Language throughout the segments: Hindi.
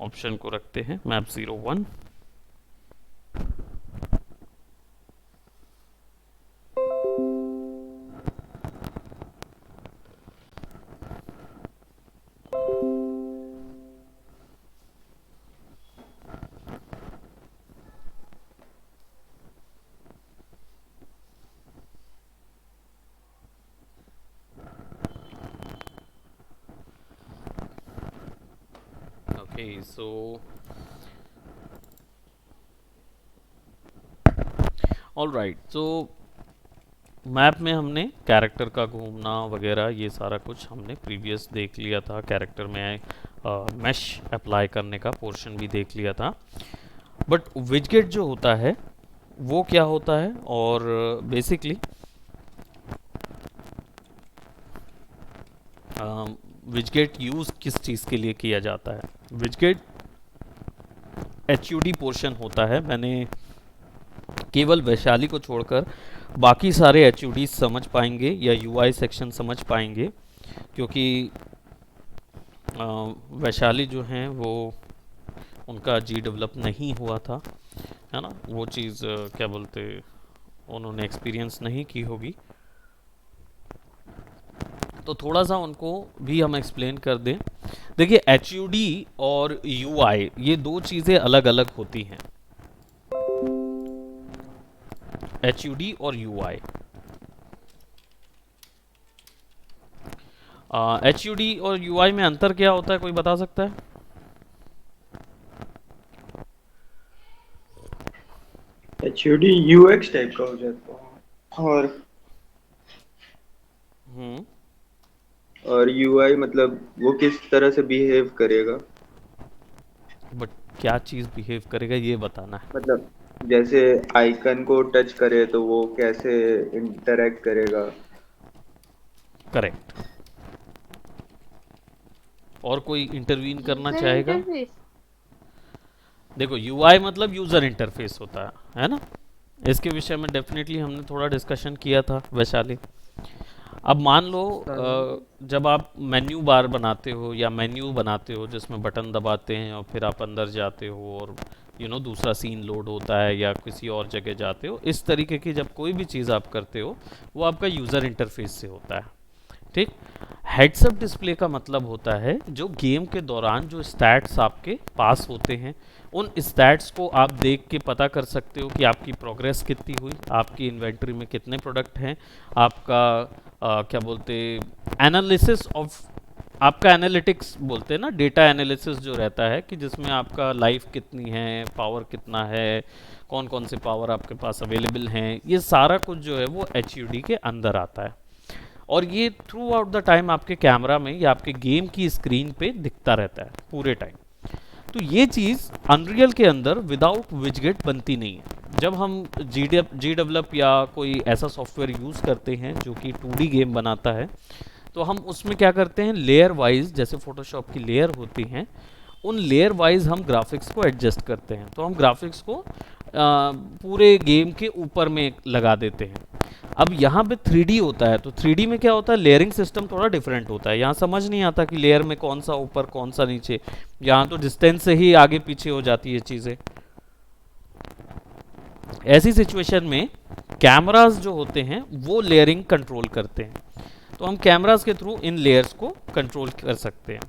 ऑप्शन को रखते हैं map 01। Okay so all right, तो मैप में हमने कैरेक्टर का घूमना वगैरह ये सारा कुछ हमने प्रीवियस देख लिया था। कैरेक्टर में मैश अप्लाई करने का पोर्शन भी देख लिया था। बट विजगेट जो होता है वो क्या होता है, और बेसिकली विजगेट यूज़ किस चीज़ के लिए किया जाता है। विजगेट HUD पोर्शन होता है। मैंने केवल वैशाली को छोड़कर बाकी सारे HUD समझ पाएंगे या UI सेक्शन समझ पाएंगे, क्योंकि वैशाली जो हैं वो उनका G डेवलप नहीं हुआ था, है ना। वो चीज़ क्या बोलते, उन्होंने एक्सपीरियंस नहीं की होगी। तो थोड़ा सा उनको भी हम एक्सप्लेन कर दें। देखिए HUD और UI ये दो चीज़ें अलग अलग होती हैं। HUD और UI, HUD और UI में अंतर क्या होता है, कोई बता सकता है? HUD UX टाइप का हो जाता है, हम्म। और UI मतलब वो किस तरह से बिहेव करेगा। बट क्या चीज़ बिहेव करेगा ये बताना है। मतलब जैसे आइकन को टच करे तो वो कैसे इंटरेक्ट करेगा। करेक्ट। और कोई इंटरवीन करना यूजर चाहेगा? इंटरफेस। देखो UI मतलब यूज़र इंटरफेस होता है ना। इसके विषय में डेफिनेटली हमने थोड़ा डिस्कशन किया था वैशाली। अब मान लो हाँ। जब आप मेन्यू बार बनाते हो या मेन्यू बनाते हो जिसमें बटन दबाते हैं और फिर आप अंदर जाते हो और दूसरा सीन लोड होता है या किसी और जगह जाते हो, इस तरीके की जब कोई भी चीज़ आप करते हो वो आपका यूज़र इंटरफेस से होता है। ठीक। हेड्सअप डिस्प्ले का मतलब होता है जो गेम के दौरान जो स्टैट्स आपके पास होते हैं, उन स्टैट्स को आप देख के पता कर सकते हो कि आपकी प्रोग्रेस कितनी हुई, आपकी इन्वेंट्री में कितने प्रोडक्ट हैं, आपका क्या बोलते एनालिसिस ऑफ, आपका एनालिटिक्स बोलते हैं ना, डेटा एनालिसिस जो रहता है कि जिसमें आपका लाइफ कितनी है, पावर कितना है, कौन कौन से पावर आपके पास अवेलेबल हैं, ये सारा कुछ जो है वो HUD के अंदर आता है। और ये थ्रू आउट द टाइम आपके कैमरा में या आपके गेम की स्क्रीन पे दिखता रहता है पूरे टाइम। तो ये चीज़ अनरियल के अंदर विदाउट विजगेट बनती नहीं है। जब हम जी डेवलप या कोई ऐसा सॉफ्टवेयर यूज़ करते हैं जो कि 2D गेम बनाता है, तो हम उसमें क्या करते हैं, लेयर वाइज, जैसे फोटोशॉप की लेयर होती हैं, उन लेयर वाइज हम ग्राफिक्स को एडजस्ट करते हैं। तो हम ग्राफिक्स को पूरे गेम के ऊपर में लगा देते हैं। अब यहाँ पे 3D होता है, तो 3D में क्या होता है, लेयरिंग सिस्टम थोड़ा डिफरेंट होता है। यहाँ समझ नहीं आता कि लेयर में कौन सा ऊपर कौन सा नीचे, यहाँ तो डिस्टेंस से ही आगे पीछे हो जाती है चीज़ें। ऐसी सिचुएशन में कैमरास जो होते हैं वो लेयरिंग कंट्रोल करते हैं, तो हम कैमरास के थ्रू इन लेयर्स को कंट्रोल कर सकते हैं।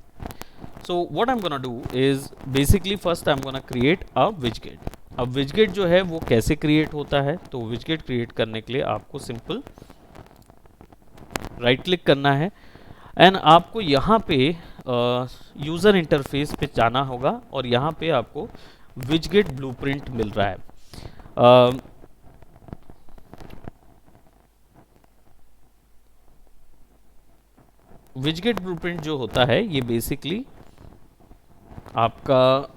So what I'm gonna do is basically first I'm gonna create a widget। अब widget जो है वो कैसे क्रिएट होता है, तो widget क्रिएट करने के लिए आपको सिंपल राइट क्लिक करना है एंड आपको यहाँ पे यूज़र इंटरफेस पे जाना होगा और यहाँ पे आपको widget ब्लूप्रिंट मिल रहा है। widget ब्लूप्रिंट जो होता है ये बेसिकली आपका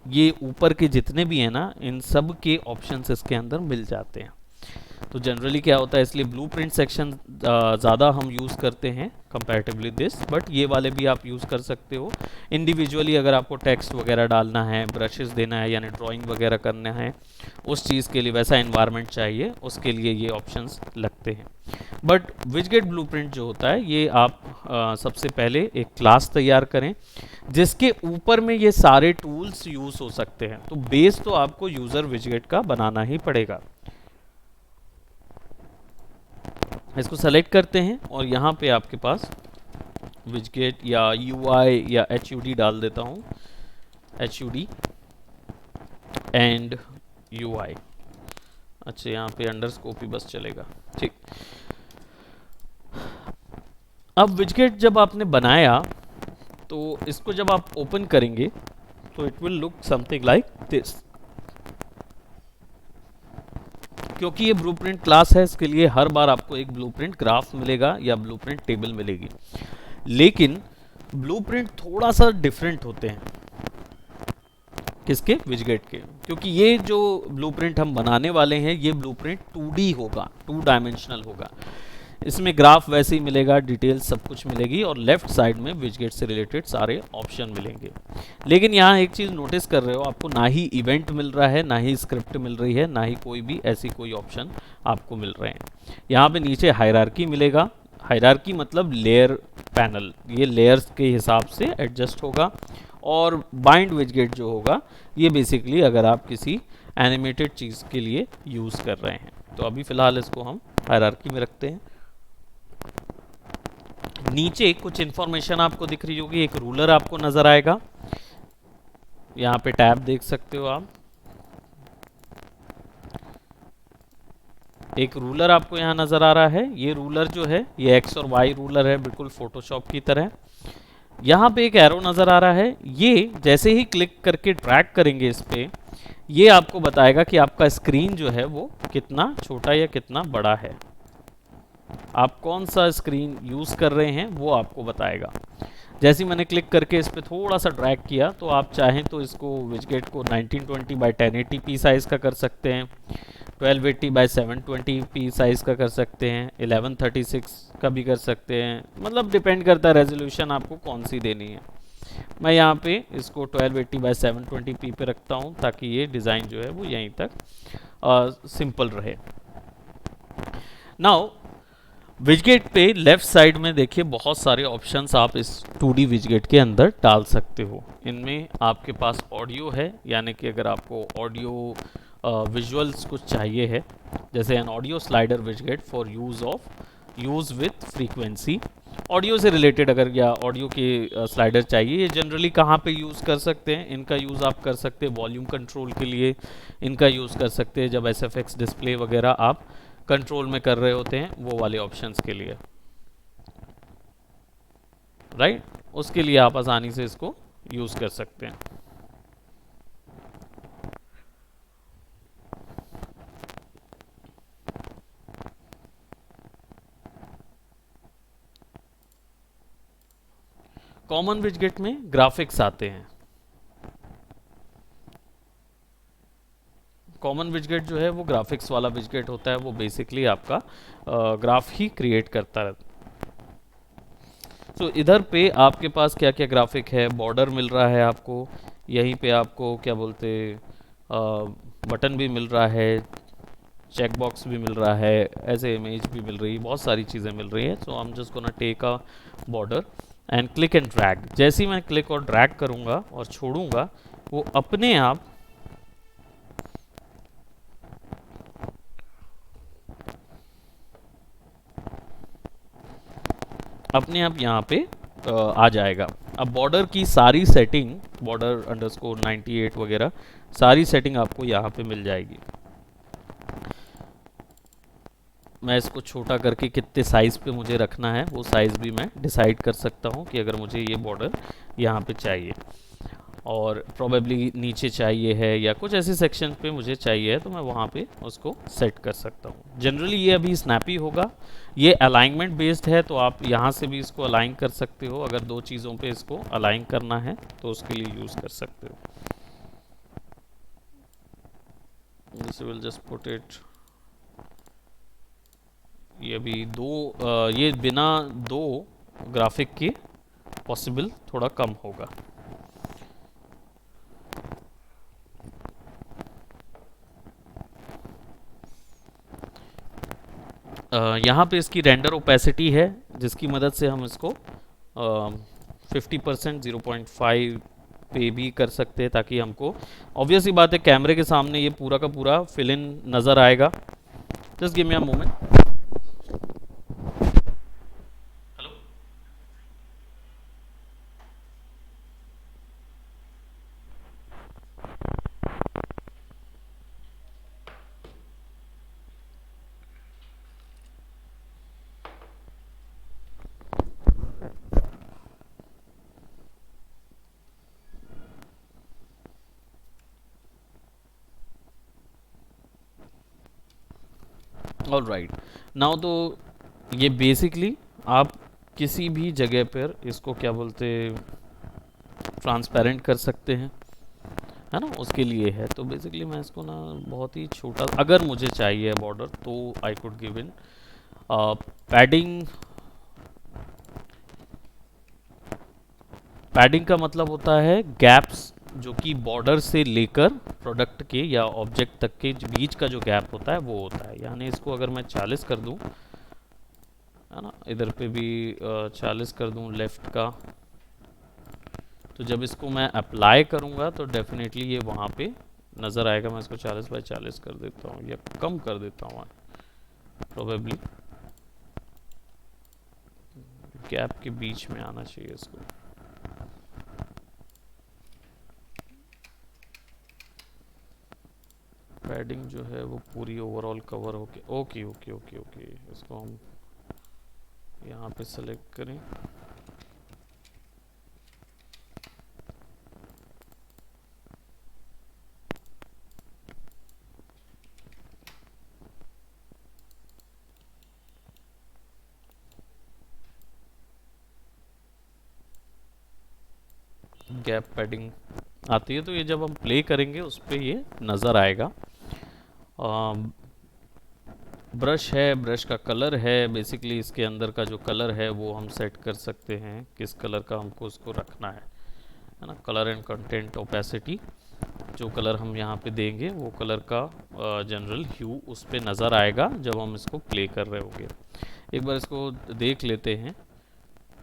ये ऊपर के जितने भी हैं ना, इन सब के ऑप्शंस इसके अंदर मिल जाते हैं। तो जनरली क्या होता है, इसलिए ब्लूप्रिंट सेक्शन ज़्यादा हम यूज़ करते हैं कंपैरेटिवली दिस, बट ये वाले भी आप यूज़ कर सकते हो इंडिविजुअली। अगर आपको टेक्स्ट वगैरह डालना है, ब्रशेस देना है, यानी ड्राइंग वगैरह करना है, उस चीज़ के लिए वैसा एनवायरनमेंट चाहिए, उसके लिए ये ऑप्शंस लगते हैं। बट विजगेट ब्लूप्रिंट जो होता है, ये आप सबसे पहले एक क्लास तैयार करें जिसके ऊपर में ये सारे टूल्स यूज़ हो सकते हैं। तो बेस तो आपको यूज़र विजगेट का बनाना ही पड़ेगा। इसको सेलेक्ट करते हैं और यहाँ पे आपके पास विजगेट या यूआई या HUD डाल देता हूँ, HUD एंड UI। अच्छा, यहाँ पे अंडरस्कोप ही बस चलेगा, ठीक। अब विजगेट जब आपने बनाया तो इसको जब आप ओपन करेंगे तो it will look something like this. क्योंकि ये ब्लूप्रिंट क्लास है, इसके लिए हर बार आपको एक ब्लूप्रिंट ग्राफ मिलेगा या ब्लूप्रिंट टेबल मिलेगी। लेकिन ब्लूप्रिंट थोड़ा सा डिफरेंट होते हैं, किसके, विजगेट के। क्योंकि ये जो ब्लूप्रिंट हम बनाने वाले हैं, ये ब्लूप्रिंट 2D होगा, 2 डायमेंशनल होगा। इसमें ग्राफ वैसे ही मिलेगा, डिटेल सब कुछ मिलेगी, और लेफ्ट साइड में विजगेट से रिलेटेड सारे ऑप्शन मिलेंगे। लेकिन यहाँ एक चीज़ नोटिस कर रहे हो, आपको ना ही इवेंट मिल रहा है, ना ही स्क्रिप्ट मिल रही है, ना ही कोई भी ऐसी कोई ऑप्शन आपको मिल रहे हैं। यहाँ पे नीचे हायरार्की मिलेगा। हायरार्की मतलब लेयर पैनल, ये लेयर्स के हिसाब से एडजस्ट होगा। और बाइंड विजगेट जो होगा, ये बेसिकली अगर आप किसी एनिमेटेड चीज़ के लिए यूज़ कर रहे हैं। तो अभी फ़िलहाल इसको हम हायरार्की में रखते हैं। नीचे कुछ इन्फॉर्मेशन आपको दिख रही होगी, एक रूलर आपको नजर आएगा, यहाँ पे टैब देख सकते हो आप। एक रूलर आपको यहाँ नजर आ रहा है। ये रूलर जो है, ये एक्स और वाई रूलर है, बिल्कुल फोटोशॉप की तरह। यहाँ पे एक एरो नजर आ रहा है, ये जैसे ही क्लिक करके ड्रैग करेंगे इस पे, ये आपको बताएगा कि आपका स्क्रीन जो है वो कितना छोटा या कितना बड़ा है। आप कौन सा स्क्रीन यूज़ कर रहे हैं वो आपको बताएगा। जैसे मैंने क्लिक करके इस पर थोड़ा सा ड्रैग किया, तो आप चाहें तो इसको विजगेट को 1920 बाई 1080p साइज़ का कर सकते हैं, 1280 बाई 720p साइज़ का कर सकते हैं, 1136 का भी कर सकते हैं। मतलब डिपेंड करता है रेजोल्यूशन आपको कौन सी देनी है। मैं यहाँ पे इसको 1280 बाई 720p पे रखता हूँ, ताकि ये डिज़ाइन जो है वो यहीं तक सिंपल रहे। नाउ विजगेट पे लेफ्ट साइड में देखिए बहुत सारे ऑप्शंस आप इस 2D विजगेट के अंदर डाल सकते हो। इनमें आपके पास ऑडियो है, यानी कि अगर आपको ऑडियो विजुअल्स कुछ चाहिए है, जैसे an audio slider widget for use with frequency. Audio से रिलेटेड अगर या ऑडियो के स्लाइडर चाहिए, ये जनरली कहाँ पे यूज़ कर सकते हैं, इनका यूज़ आप कर सकते हैं वॉल्यूम कंट्रोल के लिए, इनका यूज़ कर सकते हैं जब SFX डिस्प्ले वगैरह आप कंट्रोल में कर रहे होते हैं, वो वाले ऑप्शंस के लिए, राइट। उसके लिए आप आसानी से इसको यूज़ कर सकते हैं। कॉमन विजगेट में ग्राफिक्स आते हैं। कॉमन विजगेट जो है वो ग्राफिक्स वाला विजगेट होता है, वो बेसिकली आपका ग्राफ ही क्रिएट करता है। तो इधर पे आपके पास क्या क्या ग्राफिक है, बॉर्डर मिल रहा है आपको, यहीं पे आपको क्या बोलते बटन भी मिल रहा है, चेक बॉक्स भी मिल रहा है, ऐसे इमेज भी मिल रही है, बहुत सारी चीज़ें मिल रही है। So I am just gonna take a border and click and drag. जैसे ही मैं क्लिक और ड्रैग करूँगा और छोड़ूंगा, वो अपने आप यहाँ पे आ जाएगा। अब बॉर्डर की सारी सेटिंग, बॉर्डर अंडरस्कोर 98 वगैरह सारी सेटिंग आपको यहाँ पे मिल जाएगी। मैं इसको छोटा करके कितने साइज़ पे मुझे रखना है वो साइज़ भी मैं डिसाइड कर सकता हूँ, कि अगर मुझे ये बॉर्डर यहाँ पे चाहिए और प्रोबेबली नीचे चाहिए है या कुछ ऐसे सेक्शन पे मुझे चाहिए है, तो मैं वहाँ पे उसको सेट कर सकता हूँ। जनरली ये अभी स्नैपी होगा, ये अलाइनमेंट बेस्ड है, तो आप यहाँ से भी इसको अलाइन कर सकते हो। अगर दो चीज़ों पे इसको अलाइन करना है तो उसके लिए यूज़ कर सकते हो। This will just put it ये अभी ये बिना दो ग्राफिक के पॉसिबल थोड़ा कम होगा। यहाँ पे इसकी रेंडर ओपेसिटी है जिसकी मदद से हम इसको 50% 0.5 पे भी कर सकते हैं, ताकि हमको ऑब्वियस ही बात है कैमरे के सामने ये पूरा का पूरा फिल इन नज़र आएगा। Just give me a moment. Hello. All right, now तो ये बेसिकली आप किसी भी जगह पर इसको क्या बोलते ट्रांसपेरेंट कर सकते हैं, है ना, उसके लिए है। तो बेसिकली मैं इसको ना बहुत ही छोटा, अगर मुझे चाहिए बॉर्डर तो I could give in padding. Padding का मतलब होता है गैप्स जो कि बॉर्डर से लेकर प्रोडक्ट के या ऑब्जेक्ट तक के बीच का जो गैप होता है वो होता है। यानी इसको अगर मैं 40 कर दूं, है ना, इधर पे भी 40 कर दूं लेफ्ट का, तो जब इसको मैं अप्लाई करूंगा तो डेफिनेटली ये वहाँ पे नज़र आएगा। मैं इसको 40/40 कर देता हूँ या कम कर देता हूँ प्रोबेबली, गैप के बीच में आना चाहिए इसको। पैडिंग जो है वो पूरी ओवरऑल कवर होके ओके ओके ओके ओके, इसको हम यहाँ पे सेलेक्ट करें। गैप पैडिंग आती है तो ये जब हम प्ले करेंगे उस पर ये नज़र आएगा। ब्रश है, ब्रश का कलर है, बेसिकली इसके अंदर का जो कलर है वो हम सेट कर सकते हैं किस कलर का हमको उसको रखना है ना। कलर एंड कंटेंट ओपेसिटी, जो कलर हम यहाँ पे देंगे वो कलर का जनरल ह्यू उस पर नज़र आएगा जब हम इसको प्ले कर रहे होंगे। एक बार इसको देख लेते हैं।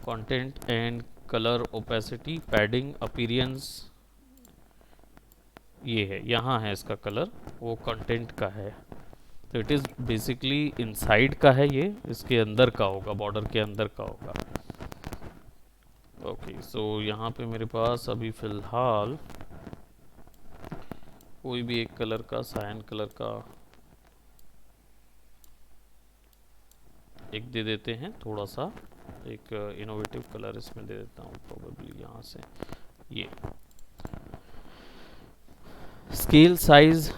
Content and colour opacity padding appearance, ये है, यहाँ है इसका कलर, वो कंटेंट का है। तो इट इज़ बेसिकली इनसाइड का है, ये इसके अंदर का होगा, बॉर्डर के अंदर का होगा। ओके, सो यहाँ पे मेरे पास अभी फ़िलहाल कोई भी एक कलर का, सायन कलर का एक दे देते हैं, थोड़ा सा एक इनोवेटिव कलर इसमें दे देता हूँ प्रोबेबली यहाँ से। ये scale size,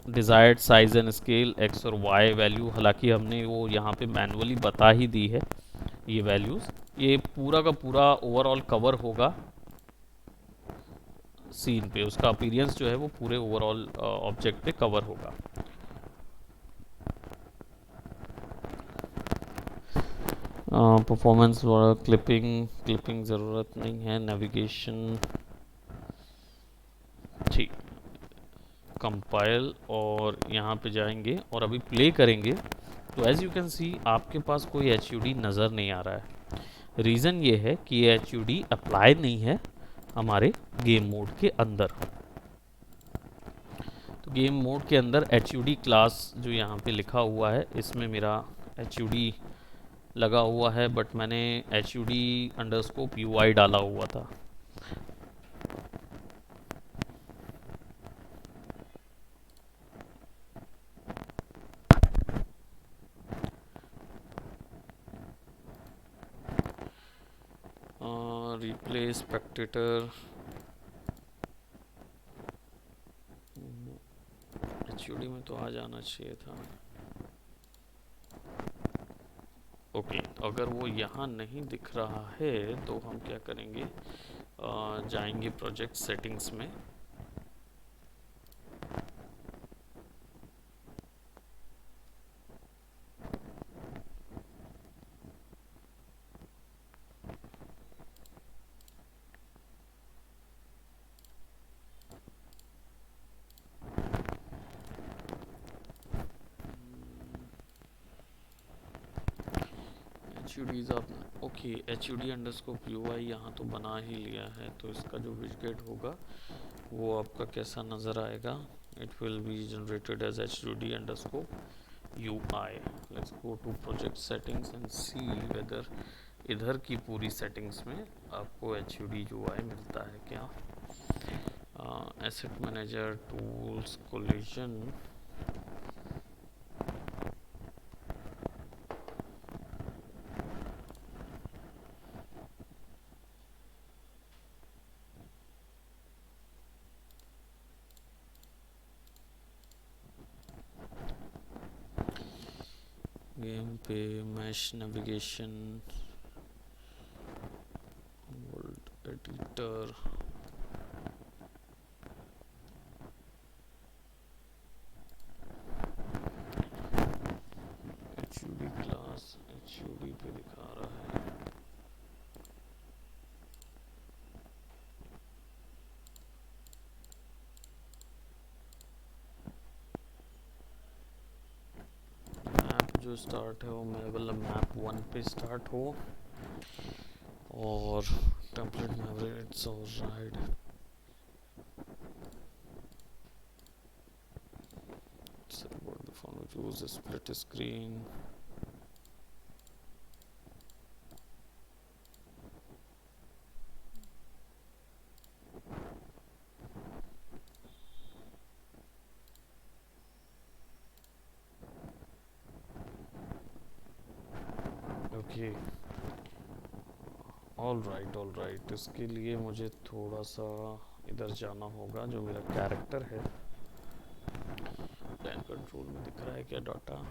desired size and scale x और वाई वैल्यू, हालांकि हमने वो यहाँ पे मैनुअली बता ही दी है ये वैल्यूज़। ये पूरा का पूरा ओवरऑल कवर होगा सीन पे, उसका अपीयरेंस जो है वो पूरे ओवरऑल ऑब्जेक्ट पे कवर होगा। परफॉर्मेंस क्लिपिंग ज़रूरत नहीं है। नेविगेशन ठीक, कंपाइल और यहाँ पे जाएंगे और अभी प्ले करेंगे तो एज़ यू कैन सी आपके पास कोई HUD नज़र नहीं आ रहा है। रीज़न ये है कि ये HUD अप्लाई नहीं है हमारे गेम मोड के अंदर। तो गेम मोड के अंदर HUD क्लास जो यहाँ पे लिखा हुआ है इसमें मेरा HUD लगा हुआ है, बट मैंने HUD_UI डाला हुआ था। रिप्लेस स्पेक्टेटर, HUD में तो आ जाना चाहिए था। ओके, अगर वो यहाँ नहीं दिख रहा है तो हम क्या करेंगे, जाएंगे प्रोजेक्ट सेटिंग्स में, एच यू डीज आपने okay H U D underscore U I यहाँ तो बना ही लिया है, तो इसका जो विजगेट होगा वो आपका कैसा नज़र आएगा? It will be generated as H U D underscore U I. Let's go to project settings and see whether इधर की पूरी सेटिंग्स में आपको H U D U I मिलता है क्या। Asset manager, tools, collision, game पे mesh navigation, world editor, H U D class H U D पे दिखा रहा है। मैप जो स्टार्ट है वो मतलब मैप 1 पे स्टार्ट हो, और टेम्पलेट मैवरेट्स और ride use split screen, okay all right. इसके लिए मुझे थोड़ा सा इधर जाना होगा, जो मेरा कैरेक्टर है प्लान कंट्रोल में दिख रहा है क्या डाटा।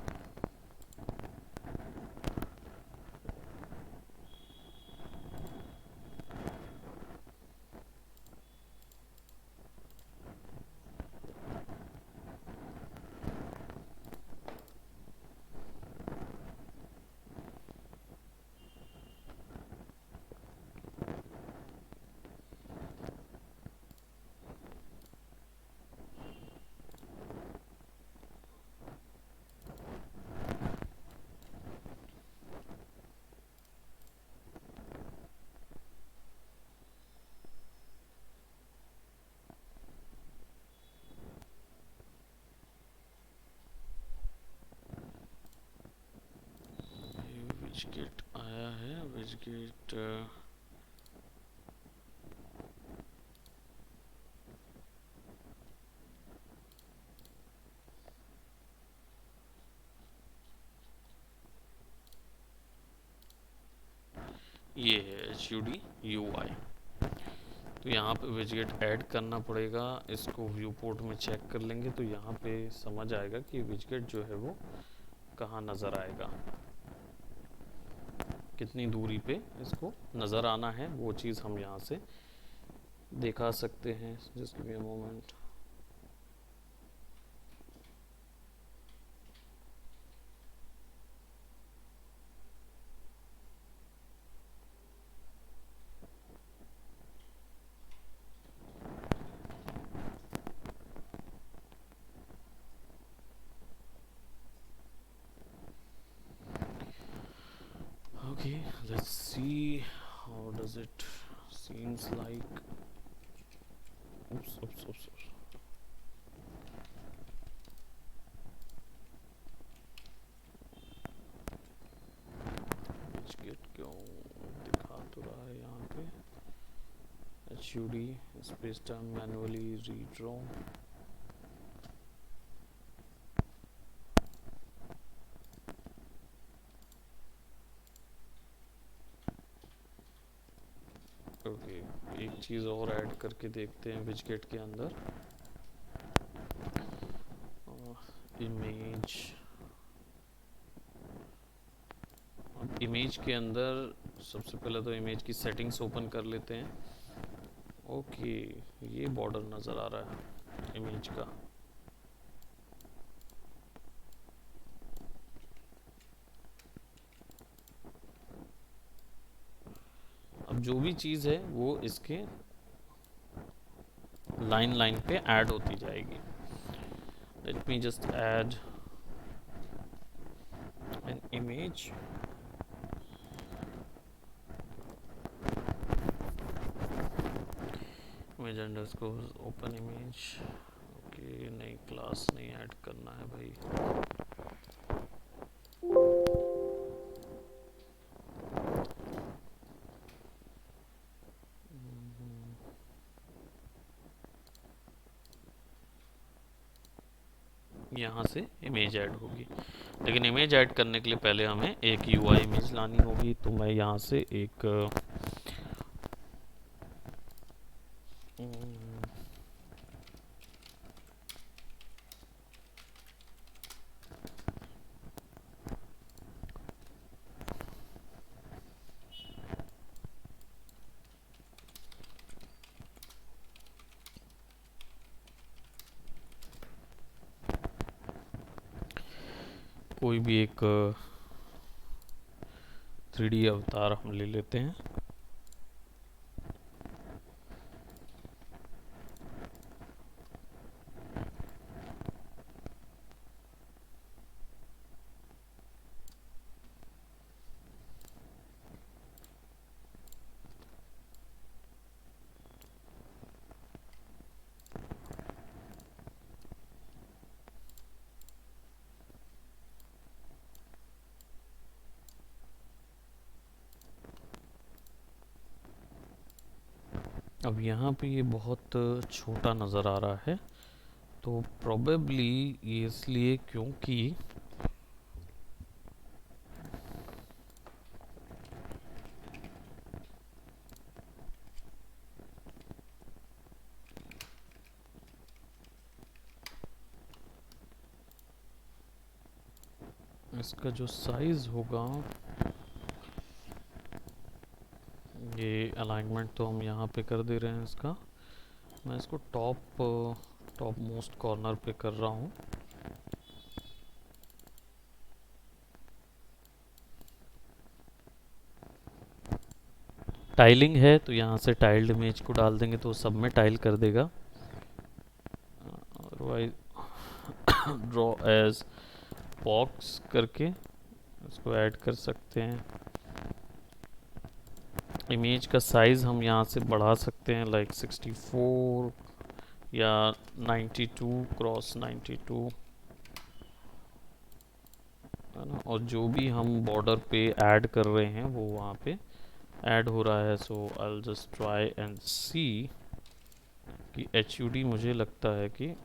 विजगेट आया है, विजगेट ये है एच यू डी यू आई। तो यहाँ पे विजगेट ऐड करना पड़ेगा, इसको व्यू पोर्ट में चेक कर लेंगे तो यहाँ पे समझ आएगा कि विजगेट जो है वो कहाँ नज़र आएगा, कितनी दूरी पे इसको नज़र आना है, वो चीज़ हम यहाँ से दिखा सकते हैं। Just give me a moment. Okay, let's see how does it seems like. Oops. विजगेट क्यों दिखा तो रहा है यहाँ पे HUD space time manually redraw. Okay एक चीज़ और ऐड करके देखते हैं विजगेट के अंदर। इमेज के अंदर सबसे पहले तो इमेज की सेटिंग्स ओपन कर लेते हैं। ओके ये बॉर्डर नज़र आ रहा है इमेज का। अब जो भी चीज़ है वो इसके लाइन पे ऐड होती जाएगी। Let me just add an image image underscore open image. Okay, नई क्लास नहीं ऐड करना है भाई। यहाँ से इमेज ऐड होगी, लेकिन इमेज ऐड करने के लिए पहले हमें एक यूआई इमेज लानी होगी। तो मैं यहाँ से एक कोई भी एक 3D अवतार हम ले लेते हैं। अब यहाँ पे ये बहुत छोटा नज़र आ रहा है, तो प्रोबेबली ये इसलिए क्योंकि इसका जो साइज़ होगा, ये अलाइनमेंट तो हम यहाँ पे कर दे रहे हैं इसका। मैं इसको टॉप मोस्ट कॉर्नर पे कर रहा हूँ। टाइलिंग है तो यहाँ से टाइल्ड इमेज को डाल देंगे तो सब में टाइल कर देगा। अदरवाइज ड्रॉ एज बॉक्स करके इसको ऐड कर सकते हैं। इमेज का साइज़ हम यहाँ से बढ़ा सकते हैं, लाइक 64 या 92 क्रॉस 92, है ना। और जो भी हम बॉर्डर पे ऐड कर रहे हैं वो वहाँ पे ऐड हो रहा है। So I will just try and see कि HUD मुझे लगता है कि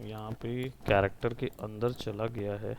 यहाँ पे कैरेक्टर के अंदर चला गया है।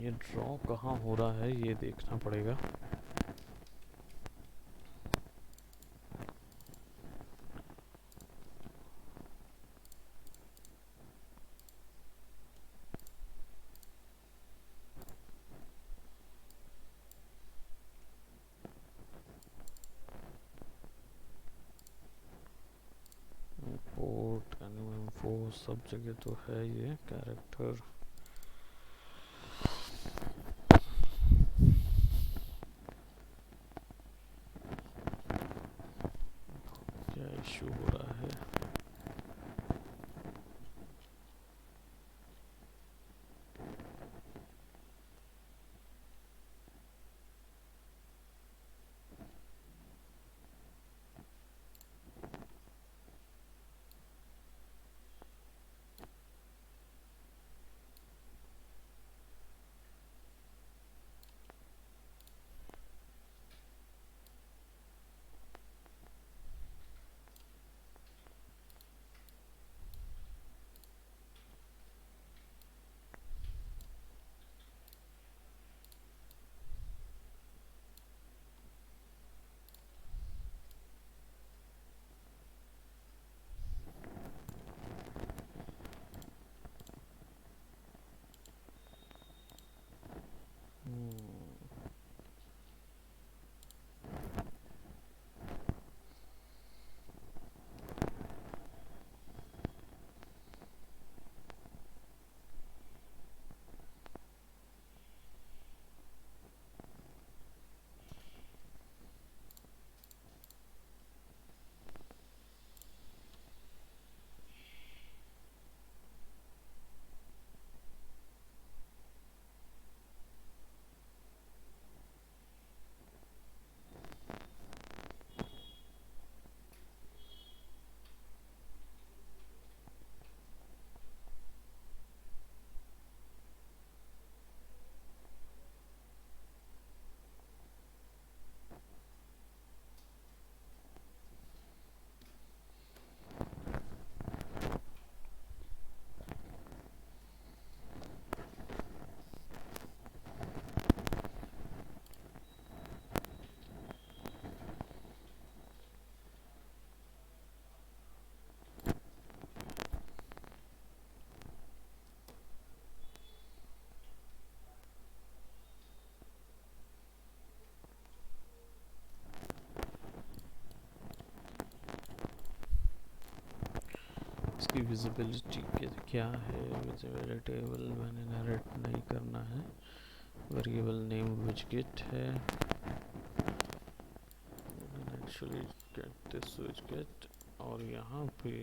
ये ड्रॉ कहाँ हो रहा है ये देखना पड़ेगा। इंपोर्ट एनिमल सब जगह तो है ये कैरेक्टर। क्या इशू हो रहा है? इसकी विजिबिलिटी क्या है? विजिबिलिटी मैंने नरेट नहीं करना है। वेरिएबल नेम widget है। एक्चुअली गेट दिस widget और यहाँ पे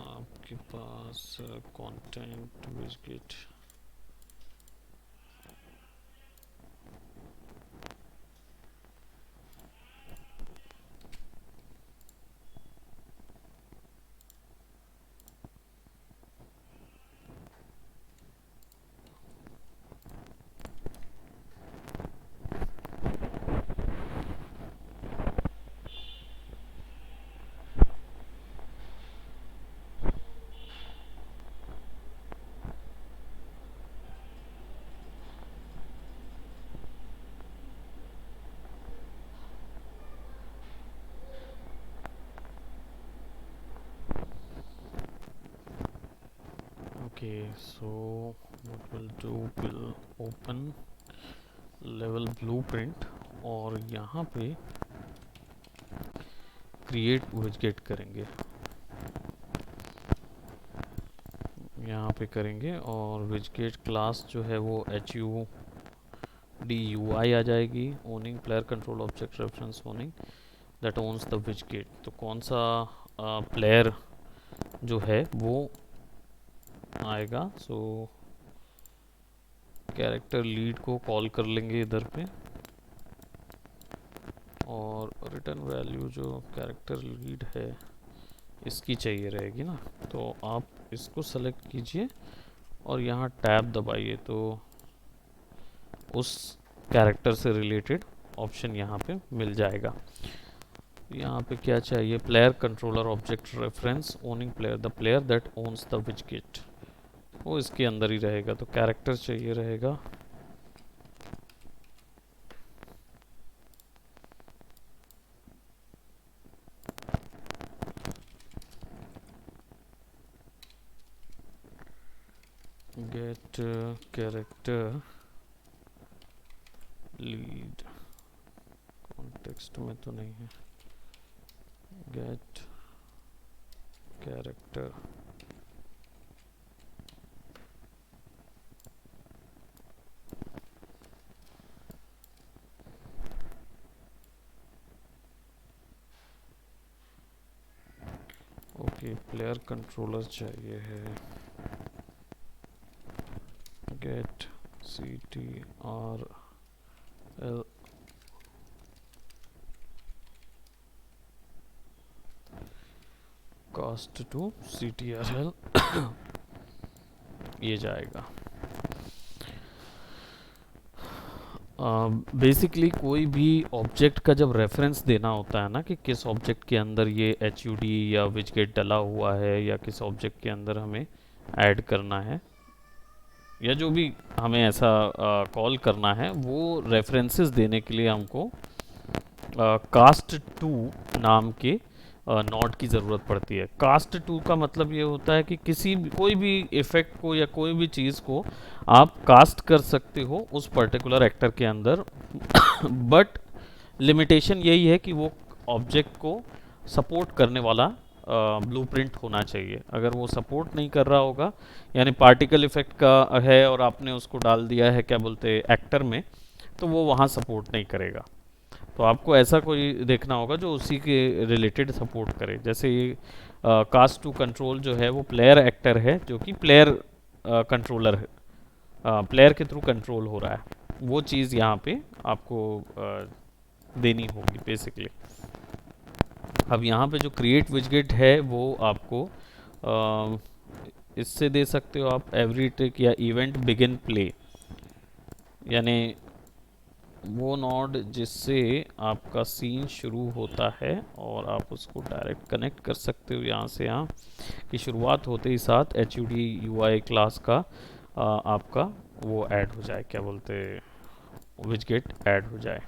आपके पास content widget Okay, so what we'll do, we'll open level blueprint और यहाँ पे create widget करेंगे, यहाँ पे करेंगे और widget क्लास जो है वो HUD आ जाएगी। owning player control object reference owning that owns the widget। तो कौन सा प्लेयर जो है वो आएगा। सो कैरेक्टर लीड को कॉल कर लेंगे इधर पे और रिटर्न वैल्यू जो कैरेक्टर लीड है इसकी चाहिए रहेगी ना। तो आप इसको सेलेक्ट कीजिए और यहाँ टैब दबाइए तो उस कैरेक्टर से रिलेटेड ऑप्शन यहाँ पे मिल जाएगा। यहाँ पे क्या चाहिए? Player controller object reference owning player, the player that owns the widget, वो इसके अंदर ही रहेगा। तो कैरेक्टर चाहिए रहेगा गेट कैरेक्टर लीड, कॉन्टेक्स्ट में तो नहीं है, get character okay. Player controller चाहिए है, get CTRL cast to CTRL ये जाएगा। बेसिकली कोई भी ऑब्जेक्ट का जब रेफरेंस देना होता है ना कि किस ऑब्जेक्ट के अंदर ये HUD या widget डला हुआ है या किस ऑब्जेक्ट के अंदर हमें ऐड करना है या जो भी हमें ऐसा कॉल करना है, वो रेफरेंसेस देने के लिए हमको कास्ट टू नाम के नॉट की ज़रूरत पड़ती है। कास्ट टू का मतलब ये होता है कि कोई भी इफ़ेक्ट को या कोई भी चीज़ को आप कास्ट कर सकते हो उस पर्टिकुलर एक्टर के अंदर बट लिमिटेशन यही है कि वो ऑब्जेक्ट को सपोर्ट करने वाला ब्लूप्रिंट होना चाहिए। अगर वो सपोर्ट नहीं कर रहा होगा, यानी पार्टिकल इफेक्ट का है और आपने उसको डाल दिया है क्या बोलते एक्टर में, तो वो वहाँ सपोर्ट नहीं करेगा। तो आपको ऐसा कोई देखना होगा जो उसी के रिलेटेड सपोर्ट करे। जैसे ये कास्ट टू कंट्रोल जो है वो प्लेयर एक्टर है जो कि प्लेयर कंट्रोलर है, प्लेयर के थ्रू कंट्रोल हो रहा है, वो चीज़ यहाँ पे आपको देनी होगी बेसिकली। अब यहाँ पे जो क्रिएट विजगेट है वो आपको इससे दे सकते हो आप एवरी टिक या इवेंट बिगिन प्ले, यानी वो नोड जिससे आपका सीन शुरू होता है और आप उसको डायरेक्ट कनेक्ट कर सकते हो यहाँ से यहाँ कि शुरुआत होते ही साथ HUD UI क्लास का आपका वो ऐड हो जाए, क्या बोलते विजगेट ऐड हो जाए।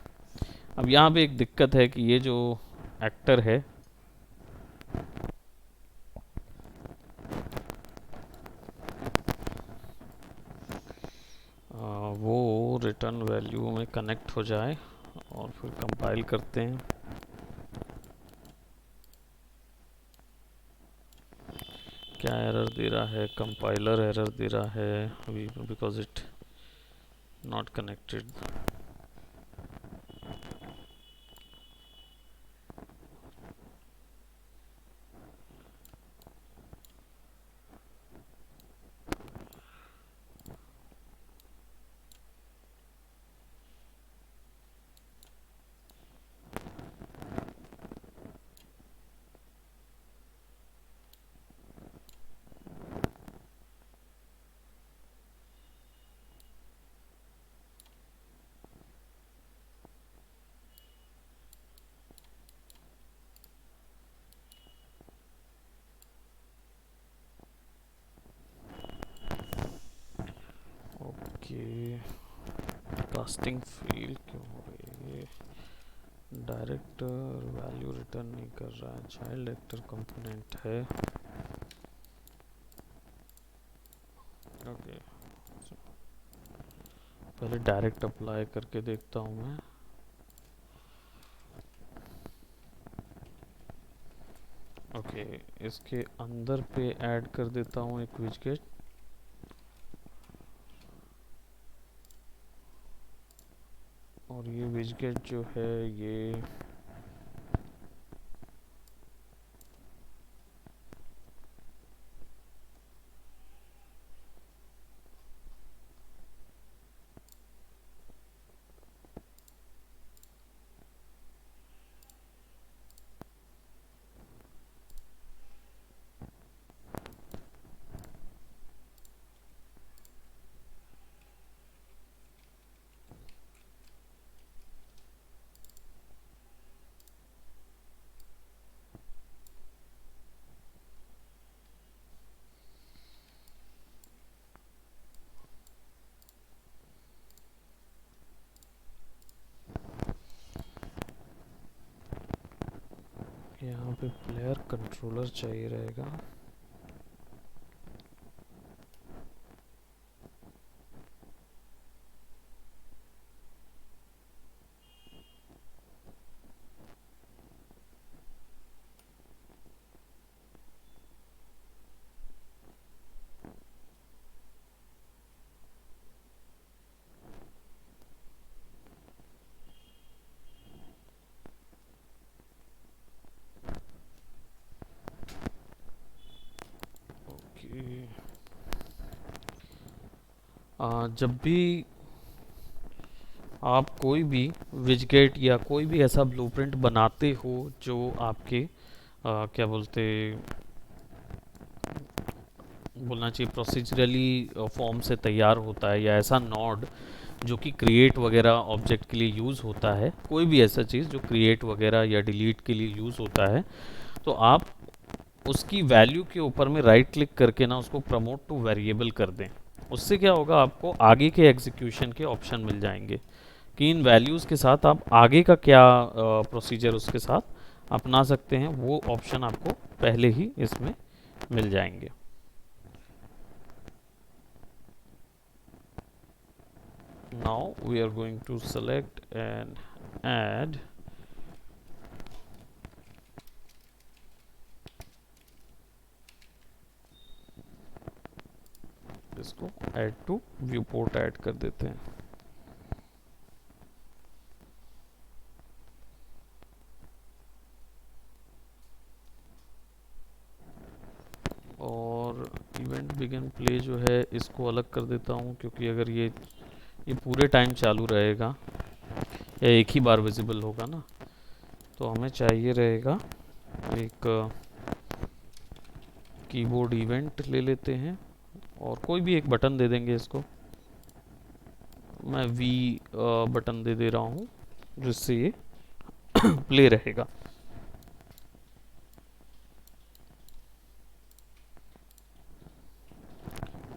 अब यहाँ पे एक दिक्कत है कि ये जो एक्टर है वो रिटर्न वैल्यू में कनेक्ट हो जाए और फिर कंपाइल करते हैं। दे रहा है, कंपाइलर एरर दे रहा है because it not connected. Okay, casting fail क्यों हो रही है? डायरेक्टर वैल्यू रिटर्न नहीं कर रहा है, चाइल्ड एक्टर कंपोनेंट है। ओके, पहले डायरेक्ट अप्लाई करके देखता हूँ मैं। ओके, इसके अंदर पे ऐड कर देता हूँ एक विजगेट। और ये विजगेट जो है ये यहाँ पे प्लेयर कंट्रोलर चाहिए रहेगा। ओके, जब भी आप कोई भी विजगेट या कोई भी ऐसा ब्लूप्रिंट बनाते हो जो आपके क्या बोलते बोलना चाहिए प्रोसीजरली फॉर्म से तैयार होता है, या ऐसा नॉड जो कि क्रिएट वगैरह ऑब्जेक्ट के लिए यूज़ होता है, कोई भी ऐसा चीज़ जो क्रिएट वगैरह या डिलीट के लिए यूज़ होता है, तो आप उसकी वैल्यू के ऊपर में राइट क्लिक करके ना उसको प्रमोट टू वेरिएबल कर दें। उससे क्या होगा, आपको आगे के एग्जीक्यूशन के ऑप्शन मिल जाएंगे कि इन वैल्यूज़ के साथ आप आगे का क्या प्रोसीजर उसके साथ अपना सकते हैं, वो ऑप्शन आपको पहले ही इसमें मिल जाएंगे। Now we are going to select and add इसको add to viewport ऐड कर देते हैं। और इवेंट बिगिन प्ले जो है इसको अलग कर देता हूँ, क्योंकि अगर ये पूरे टाइम चालू रहेगा या एक ही बार विजिबल होगा ना, तो हमें चाहिए रहेगा एक कीबोर्ड इवेंट ले लेते हैं और कोई भी एक बटन दे देंगे इसको। मैं वी बटन दे रहा हूँ जिससे ये प्ले रहेगा।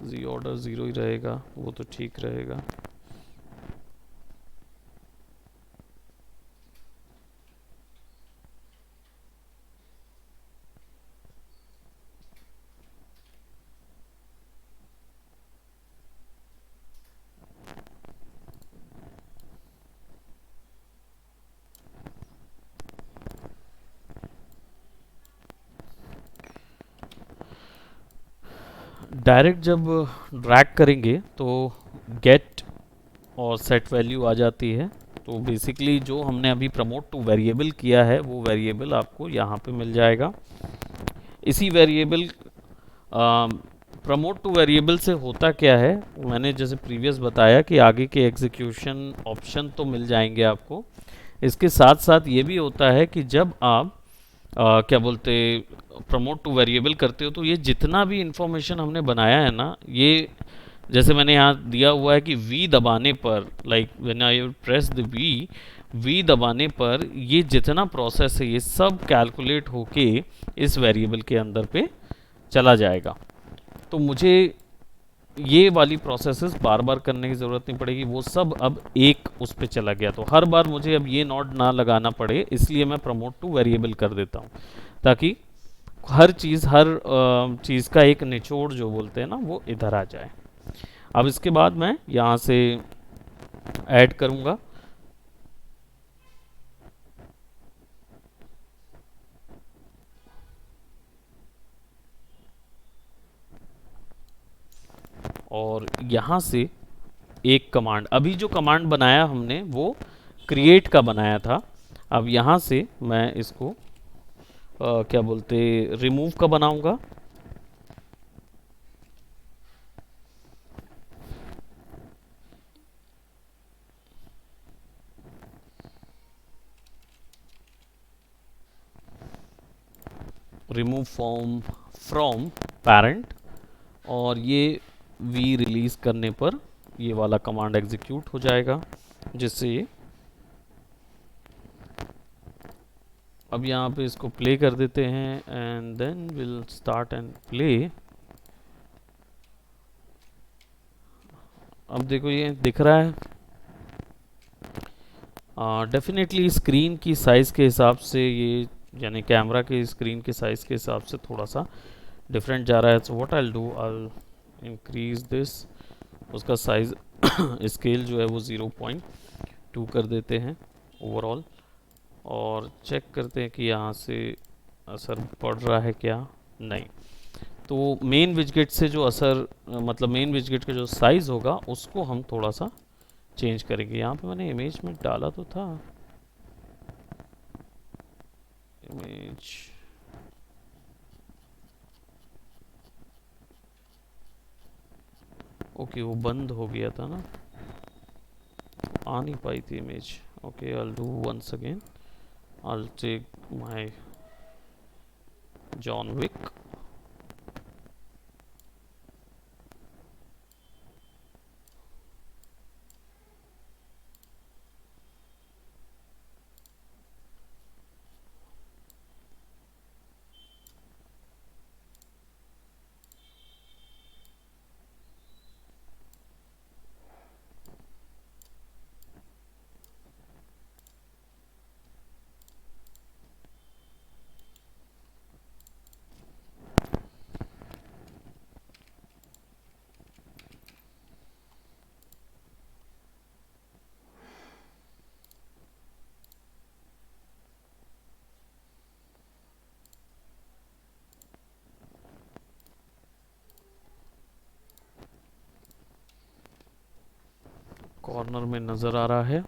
जी ऑर्डर 0 ही रहेगा, वो तो ठीक रहेगा। डायरेक्ट जब ड्रैग करेंगे तो गेट और सेट वैल्यू आ जाती है। तो बेसिकली जो हमने अभी प्रमोट टू वेरिएबल किया है वो वेरिएबल आपको यहाँ पे मिल जाएगा। इसी वेरिएबल प्रमोट टू वेरिएबल से होता क्या है, मैंने जैसे प्रीवियस बताया कि आगे के एग्जीक्यूशन ऑप्शन तो मिल जाएंगे आपको। इसके साथ साथ ये भी होता है कि जब आप क्या बोलते प्रमोट टू वेरिएबल करते हो तो ये जितना भी इंफॉर्मेशन हमने बनाया है ना, ये जैसे मैंने यहाँ दिया हुआ है कि V दबाने पर, like when I press the V दबाने पर ये जितना प्रोसेस है ये सब कैलकुलेट होके इस वेरिएबल के अंदर पे चला जाएगा। तो मुझे ये वाली प्रोसेसेस बार बार करने की ज़रूरत नहीं पड़ेगी, वो सब अब एक उस पे चला गया। तो हर बार मुझे अब ये नोट ना लगाना पड़े, इसलिए मैं प्रमोट टू वेरिएबल कर देता हूँ, ताकि हर चीज़ का एक निचोड़ जो बोलते हैं ना वो इधर आ जाए। अब इसके बाद मैं यहाँ से ऐड करूँगा। और यहाँ से एक कमांड, अभी जो कमांड बनाया हमने वो क्रिएट का बनाया था। अब यहाँ से मैं इसको क्या बोलते रिमूव का बनाऊंगा। रिमूव फ्रॉम पेरेंट, और ये वी रिलीज करने पर ये वाला कमांड एग्जीक्यूट हो जाएगा, जिससे ये अब यहाँ पे इसको प्ले कर देते हैं and then will start and play. अब देखो ये दिख रहा है। डेफिनेटली स्क्रीन की साइज़ के हिसाब से ये, यानी कैमरा के स्क्रीन के साइज़ के हिसाब से थोड़ा सा डिफरेंट जा रहा है। So what I will do, I will increase this, उसका साइज़ स्केल जो है वो 0.2 कर देते हैं ओवरऑल, और चेक करते हैं कि यहाँ से असर पड़ रहा है क्या, नहीं। तो मेन विजगेट से जो असर, मतलब मेन विजगेट का जो साइज़ होगा उसको हम थोड़ा सा चेंज करेंगे। यहाँ पे मैंने इमेज में डाला तो था, इमेज ओके वो बंद हो गया था ना, आ नहीं पाई थी image. Okay I will do once again, I will take my John Wick, corner में नज़र आ रहा है।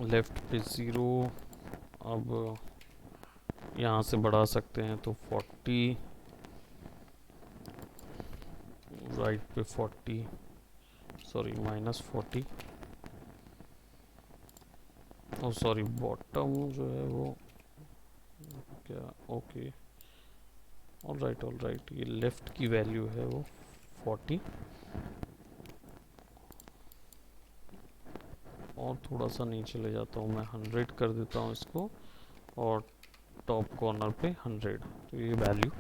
लेफ्ट पे 0, अब यहाँ से बढ़ा सकते हैं तो 40, राइट पे 40, सॉरी -40, ओ सॉरी बॉटम जो है वो क्या, ओके ऑल राइट, ये लेफ्ट की वैल्यू है वो 40, और थोड़ा सा नीचे ले जाता हूँ मैं, 100 कर देता हूँ इसको, और टॉप कॉर्नर पे 100, तो ये वैल्यू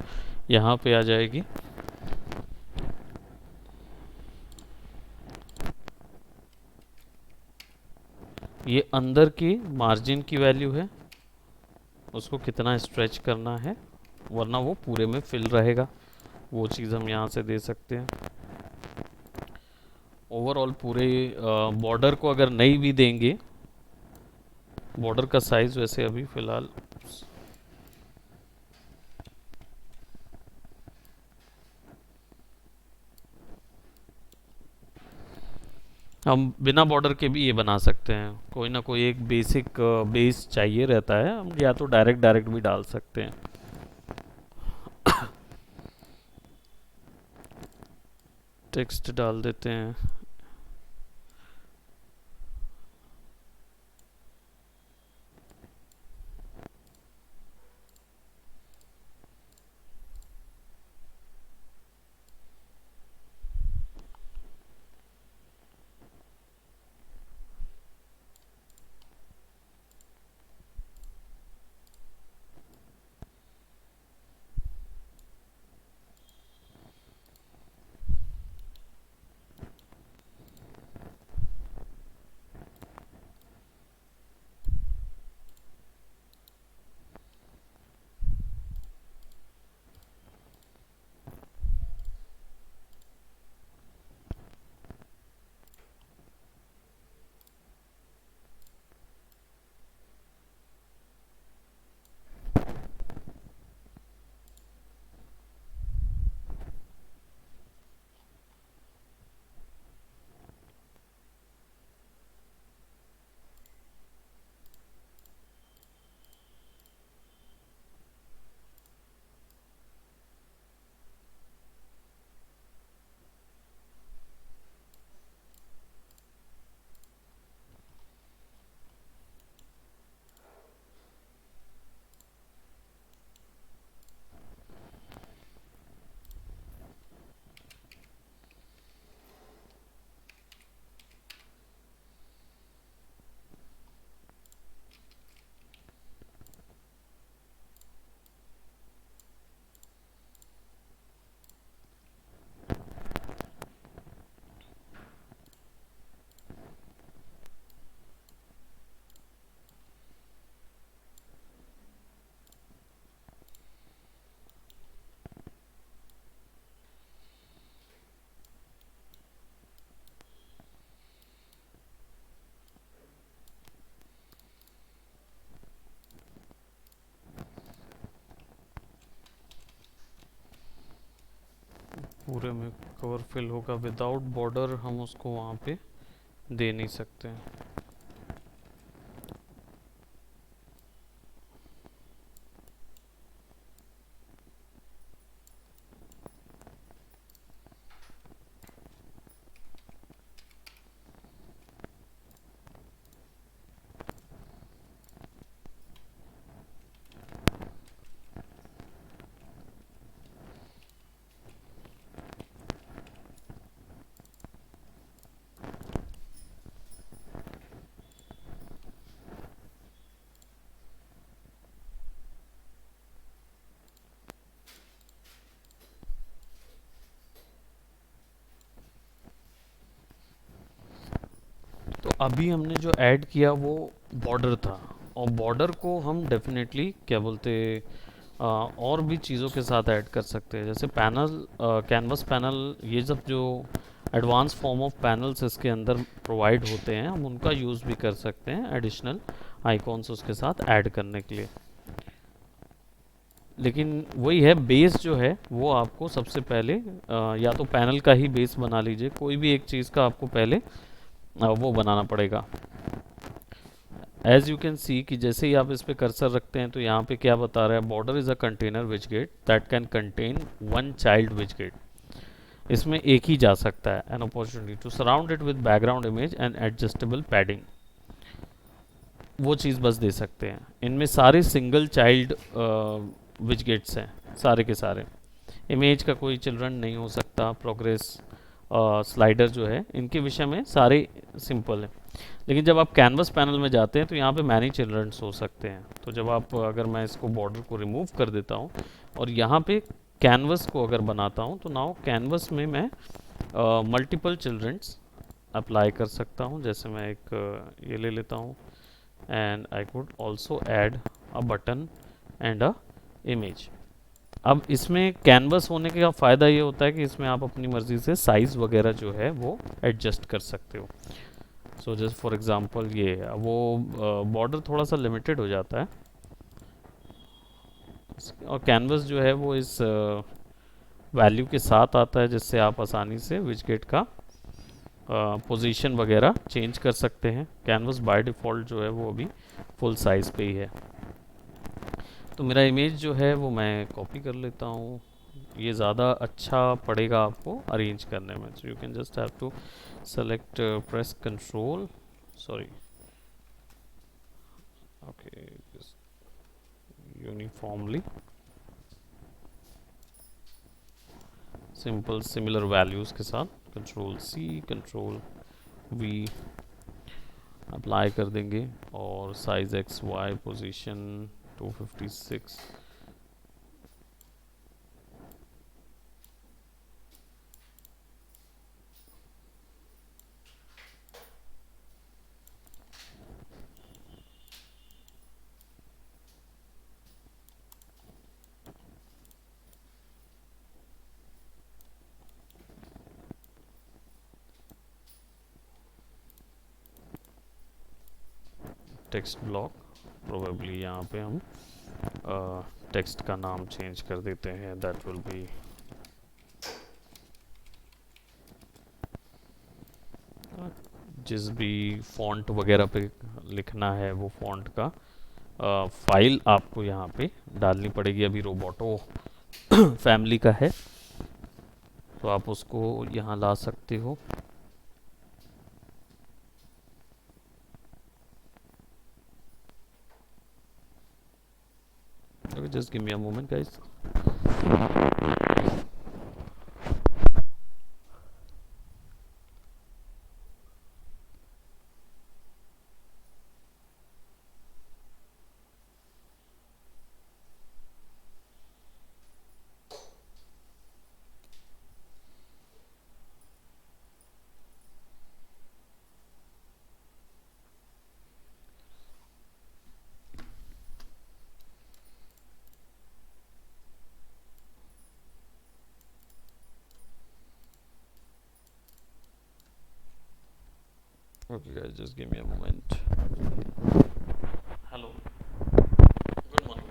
यहाँ पे आ जाएगी। ये अंदर की मार्जिन की वैल्यू है, उसको कितना स्ट्रेच करना है, वरना वो पूरे में फिल रहेगा, वो चीज़ हम यहाँ से दे सकते हैं। ओवरऑल पूरे बॉर्डर को अगर नहीं भी देंगे, बॉर्डर का साइज़ वैसे अभी फ़िलहाल हम बिना बॉर्डर के भी ये बना सकते हैं, कोई ना कोई एक बेसिक बेस चाहिए रहता है, हम या तो डायरेक्ट डायरेक्ट भी डाल सकते हैं। टेक्स्ट डाल देते हैं। पूरे में कवर फिल होगा, विदाउट बॉर्डर हम उसको वहाँ पे दे नहीं सकते हैं। तो अभी हमने जो ऐड किया वो बॉर्डर था, और बॉर्डर को हम डेफिनेटली क्या बोलते और भी चीज़ों के साथ ऐड कर सकते हैं, जैसे पैनल, कैनवस पैनल, ये सब जो एडवांस फॉर्म ऑफ पैनल्स इसके अंदर प्रोवाइड होते हैं, हम उनका यूज़ भी कर सकते हैं एडिशनल आइकॉन्स उसके साथ ऐड करने के लिए। लेकिन वही है, बेस जो है वो आपको सबसे पहले या तो पैनल का ही बेस बना लीजिए, कोई भी एक चीज़ का आपको पहले वो बनाना पड़ेगा। एज यू कैन सी कि जैसे ही आप इस पे कर्सर रखते हैं तो यहाँ पे क्या बता रहा है, border is a container which get that can contain one child which get. इसमें एक ही जा सकता है, an opportunity to surround it with background image and adjustable padding, वो चीज़ बस दे सकते हैं। इनमें सारे सिंगल चाइल्ड विच गेट्स हैं, सारे के सारे। इमेज का कोई चिल्ड्रन नहीं हो सकता, प्रोग्रेस स्लाइडर जो है इनके विषय में सारे सिंपल है। लेकिन जब आप कैनवस पैनल में जाते हैं तो यहाँ पे मैनी चिल्ड्रंस हो सकते हैं। तो जब आप, अगर मैं इसको बॉर्डर को रिमूव कर देता हूँ और यहाँ पे कैनवस को अगर बनाता हूँ, तो नाउ कैनवस में मैं मल्टीपल चिल्ड्रंस अप्लाई कर सकता हूँ। जैसे मैं एक ये ले लेता हूँ, and I could also add a button and a image. अब इसमें कैनवस होने का फ़ायदा ये होता है कि इसमें आप अपनी मर्ज़ी से साइज़ वगैरह जो है वो एडजस्ट कर सकते हो। सो जस्ट फॉर एग्जांपल ये वो बॉर्डर थोड़ा सा लिमिटेड हो जाता है, और कैनवस जो है वो इस वैल्यू के साथ आता है, जिससे आप आसानी से विजगेट का पोजीशन वगैरह चेंज कर सकते हैं। कैनवस बाय डिफ़ॉल्ट जो है वो अभी फुल साइज़ पे ही है। तो मेरा इमेज जो है वो मैं कॉपी कर लेता हूँ, ये ज़्यादा अच्छा पड़ेगा आपको अरेंज करने में। So you can just have to select, press control, sorry, okay, uniformly simple similar values के साथ control C control V apply कर देंगे, और size X Y position 256। Text block, probably यहाँ पे हम टेक्स्ट का नाम चेंज कर देते हैं, दैट विल बी जिस भी फॉन्ट वगैरह पे लिखना है वो फॉन्ट का फाइल आपको यहाँ पे डालनी पड़ेगी। अभी रोबोटो फैमिली का है, तो आप उसको यहाँ ला सकते हो। Okay, just give me a moment, guys. Okay, guys, just give me a moment. Hello, good morning.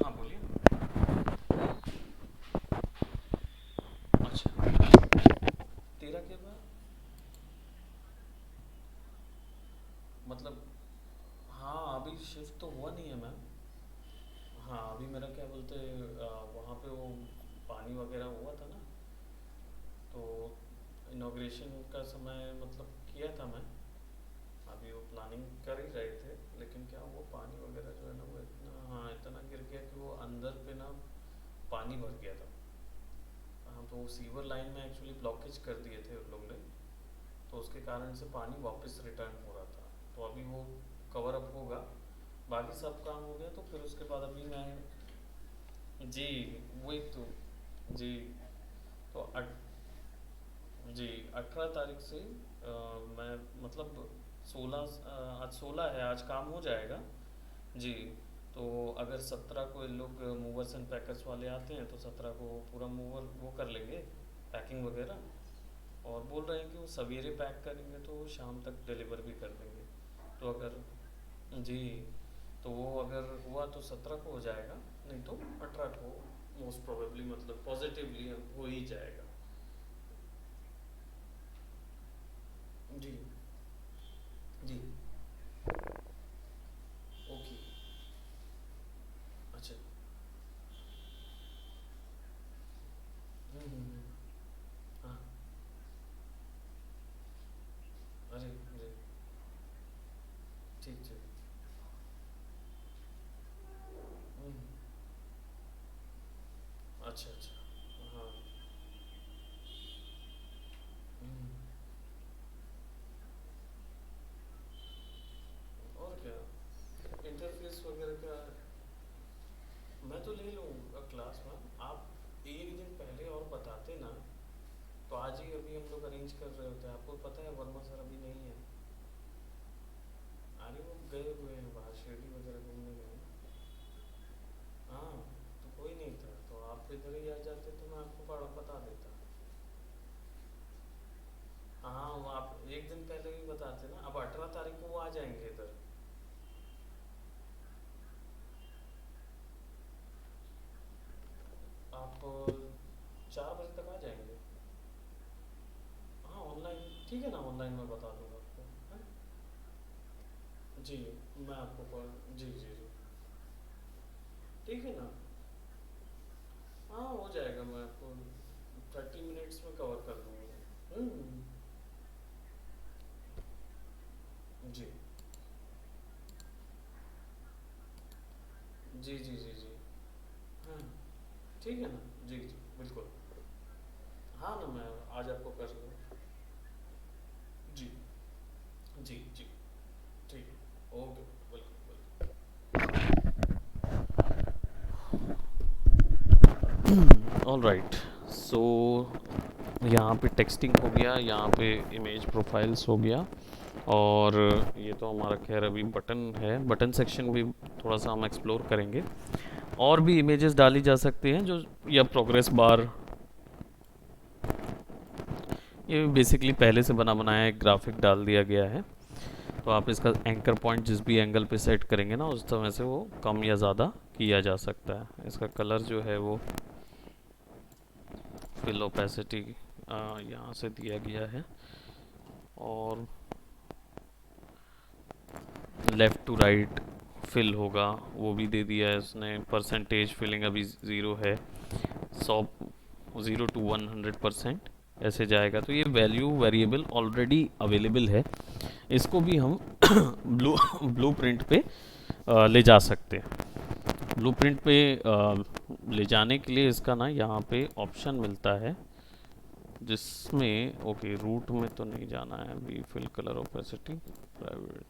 हाँ बोलिए। अच्छा, तेरह के बाद मतलब, हाँ अभी शिफ्ट तो हुआ नहीं है मैम। हाँ अभी मेरा क्या बोलते, वहाँ पे वो पानी वगैरह हुआ था ना, तो इनॉग्रेशन का समय मतलब किया था मैं। अभी वो प्लानिंग कर ही रहे थे, लेकिन क्या वो पानी वगैरह जो है ना वो इतना, हाँ इतना गिर गया कि वो अंदर पे ना पानी भर गया था। हाँ तो वो सीवर लाइन में एक्चुअली ब्लॉकेज कर दिए थे उन लोग ने, तो उसके कारण से पानी वापस रिटर्न हो रहा था। तो अभी वो कवर अप होगा, बाकी सब काम हो गया, तो फिर उसके बाद अभी मैं, जी वही तो, जी तो जी 18 तारीख से मैं मतलब 16, आज 16 है, आज काम हो जाएगा जी। तो अगर 17 को ये लोग मूवर्स एंड पैकर्स वाले आते हैं तो 17 को पूरा मूवर वो कर लेंगे, पैकिंग वगैरह। और बोल रहे हैं कि वो सवेरे पैक करेंगे तो वो शाम तक डिलीवर भी कर देंगे। तो अगर, जी, तो वो अगर हुआ तो 17 को हो जाएगा, नहीं तो 18 को मोस्ट प्रोबेबली, मतलब पॉजिटिवली हो ही जाएगा। जी जी, ओके, अच्छा, हाँ, अरे अरे, ठीक ठीक, हम्म, अच्छा अच्छा, हाँ, हम्म, और क्या, इंटरफेस वगैरह का मैं तो ले लूँगा क्लास में। आप एक दिन पहले और बताते ना, तो आज ही अभी हम लोग अरेंज कर रहे होते हैं, आपको पता है वर्मा सर अभी नहीं है। अरे वो गए हुए हैं बाहर, शिरडी वगैरह घूमने गए हैं। हाँ, तो कोई नहीं था, तो आप इधर ही आ जाते तो मैं आपको बता देता। हाँ, वो आप एक दिन पहले ही बताते ना, अब 18 तारीख को वो आ जाएंगे इधर। आप 4 बजे तक आ जाएंगे। हाँ ऑनलाइन, ठीक है ना, ऑनलाइन मैं बता दूंगा आपको, है ना? जी, मैं आपको कॉल, जी जी जी, ठीक है ना। हाँ हो जाएगा, मैं आपको 30 मिनट्स में कवर कर दूंगा। जी जी जी जी जी। हाँ ठीक है ना, जी जी बिल्कुल। हाँ ना, मैं आज आपको कर दूँ। जी जी जी, ठीक है, ओके, बिल्कुल बिल्कुल। ऑल राइट, सो यहाँ पे टेक्सटिंग हो गया, यहाँ पे इमेज प्रोफाइल्स हो गया, और ये तो हमारा खैर अभी बटन है, बटन सेक्शन भी थोड़ा सा हम एक्सप्लोर करेंगे। और भी इमेजेस डाली जा सकती हैं जो, या प्रोग्रेस बार, ये बेसिकली पहले से बना बनाया एक ग्राफिक डाल दिया गया है। तो आप इसका एंकर पॉइंट जिस भी एंगल पे सेट करेंगे ना, उस समय से वो कम या ज़्यादा किया जा सकता है। इसका कलर जो है वो फिल ओपेसिटी यहाँ से दिया गया है, और लेफ़्ट टू राइट फिल होगा वो भी दे दिया है उसने। परसेंटेज फिलिंग अभी 0 है, 100, 0 to 100% ऐसे जाएगा। तो ये वैल्यू वेरिएबल ऑलरेडी अवेलेबल है, इसको भी हम ब्लू प्रिंट पे ले जा सकते हैं। ब्लू प्रिंट पे ले जाने के लिए इसका ना यहाँ पे ऑप्शन मिलता है, जिसमें ओके रूट में तो नहीं जाना है अभी, फिल कलर ओपेसिटी प्राइवेट,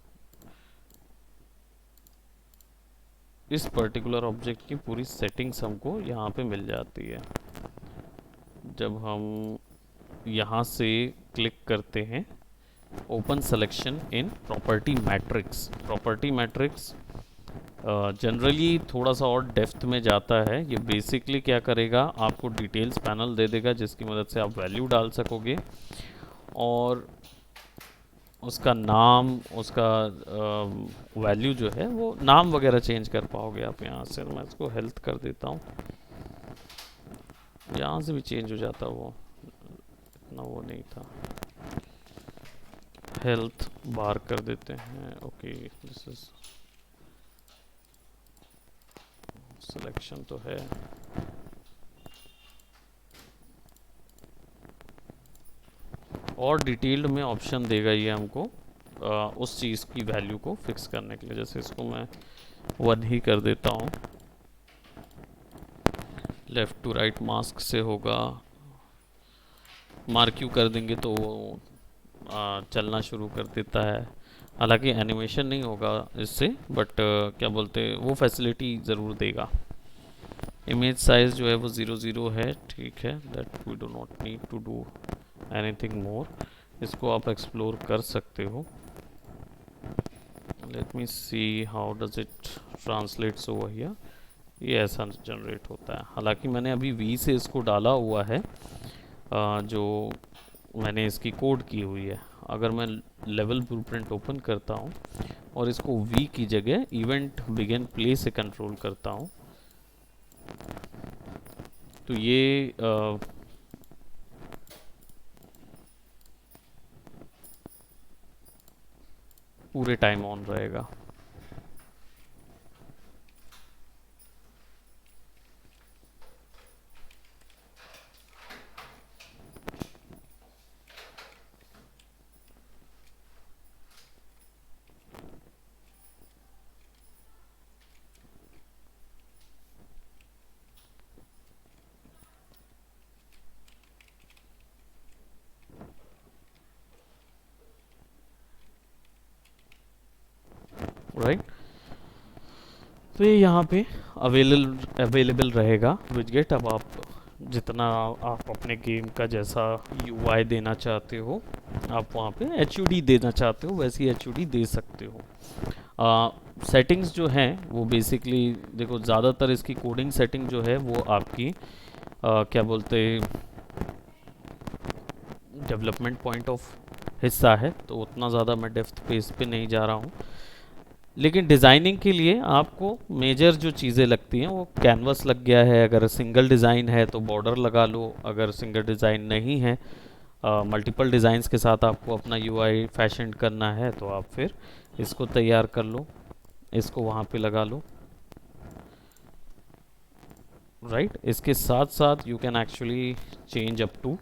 इस पर्टिकुलर ऑब्जेक्ट की पूरी सेटिंग्स हमको यहाँ पे मिल जाती है। जब हम यहाँ से क्लिक करते हैं open selection in property matrix, property matrix generally थोड़ा सा और डेप्थ में जाता है। ये बेसिकली क्या करेगा, आपको डिटेल्स पैनल दे देगा जिसकी मदद से आप वैल्यू डाल सकोगे, और उसका नाम, उसका वैल्यू जो है वो नाम वगैरह चेंज कर पाओगे आप यहाँ से। मैं इसको हेल्थ कर देता हूँ, यहाँ से भी चेंज हो जाता, वो इतना वो नहीं था। हेल्थ बार कर देते हैं, ओके दिस इज सिलेक्शन तो है। और डिटेल्ड में ऑप्शन देगा ये हमको उस चीज़ की वैल्यू को फिक्स करने के लिए। जैसे इसको मैं 1 ही कर देता हूँ, लेफ़्ट टू राइट मास्क से होगा, मार्क यू कर देंगे तो वो चलना शुरू कर देता है। हालांकि एनिमेशन नहीं होगा इससे, बट क्या बोलते वो फैसिलिटी ज़रूर देगा। इमेज साइज जो है वो 00 है, ठीक है, that we do not need to do anything more. इसको आप एक्सप्लोर कर सकते हो। Let me see how does it translates over here. ये ऐसा जनरेट होता है। हालांकि मैंने अभी वी से इसको डाला हुआ है, जो मैंने इसकी कोड की हुई है। अगर मैं लेवल ब्लूप्रिंट ओपन करता हूँ और इसको वी की जगह इवेंट बिगिन प्ले से कंट्रोल करता हूँ, तो ये पूरे टाइम ऑन रहेगा। राइट, तो ये यहाँ पे अवेलेबल रहेगा विडजेट। अब आप जितना आप अपने गेम का जैसा यूआई देना चाहते हो, आप वहाँ पे एचयूडी देना चाहते हो वैसी एचयूडी दे सकते हो। सेटिंग्स जो हैं वो बेसिकली देखो, ज़्यादातर इसकी कोडिंग सेटिंग जो है वो आपकी क्या बोलते, डेवलपमेंट पॉइंट ऑफ हिस्सा है, तो उतना ज़्यादा मैं डेप्थ पे इस पे नहीं जा रहा हूँ। लेकिन डिज़ाइनिंग के लिए आपको मेजर जो चीज़ें लगती हैं वो कैनवस लग गया है, अगर सिंगल डिज़ाइन है तो बॉर्डर लगा लो, अगर सिंगल डिज़ाइन नहीं है, मल्टीपल डिज़ाइंस के साथ आपको अपना यूआई फैशन करना है, तो आप फिर इसको तैयार कर लो, इसको वहाँ पे लगा लो। राइट, इसके साथ साथ you can actually change up to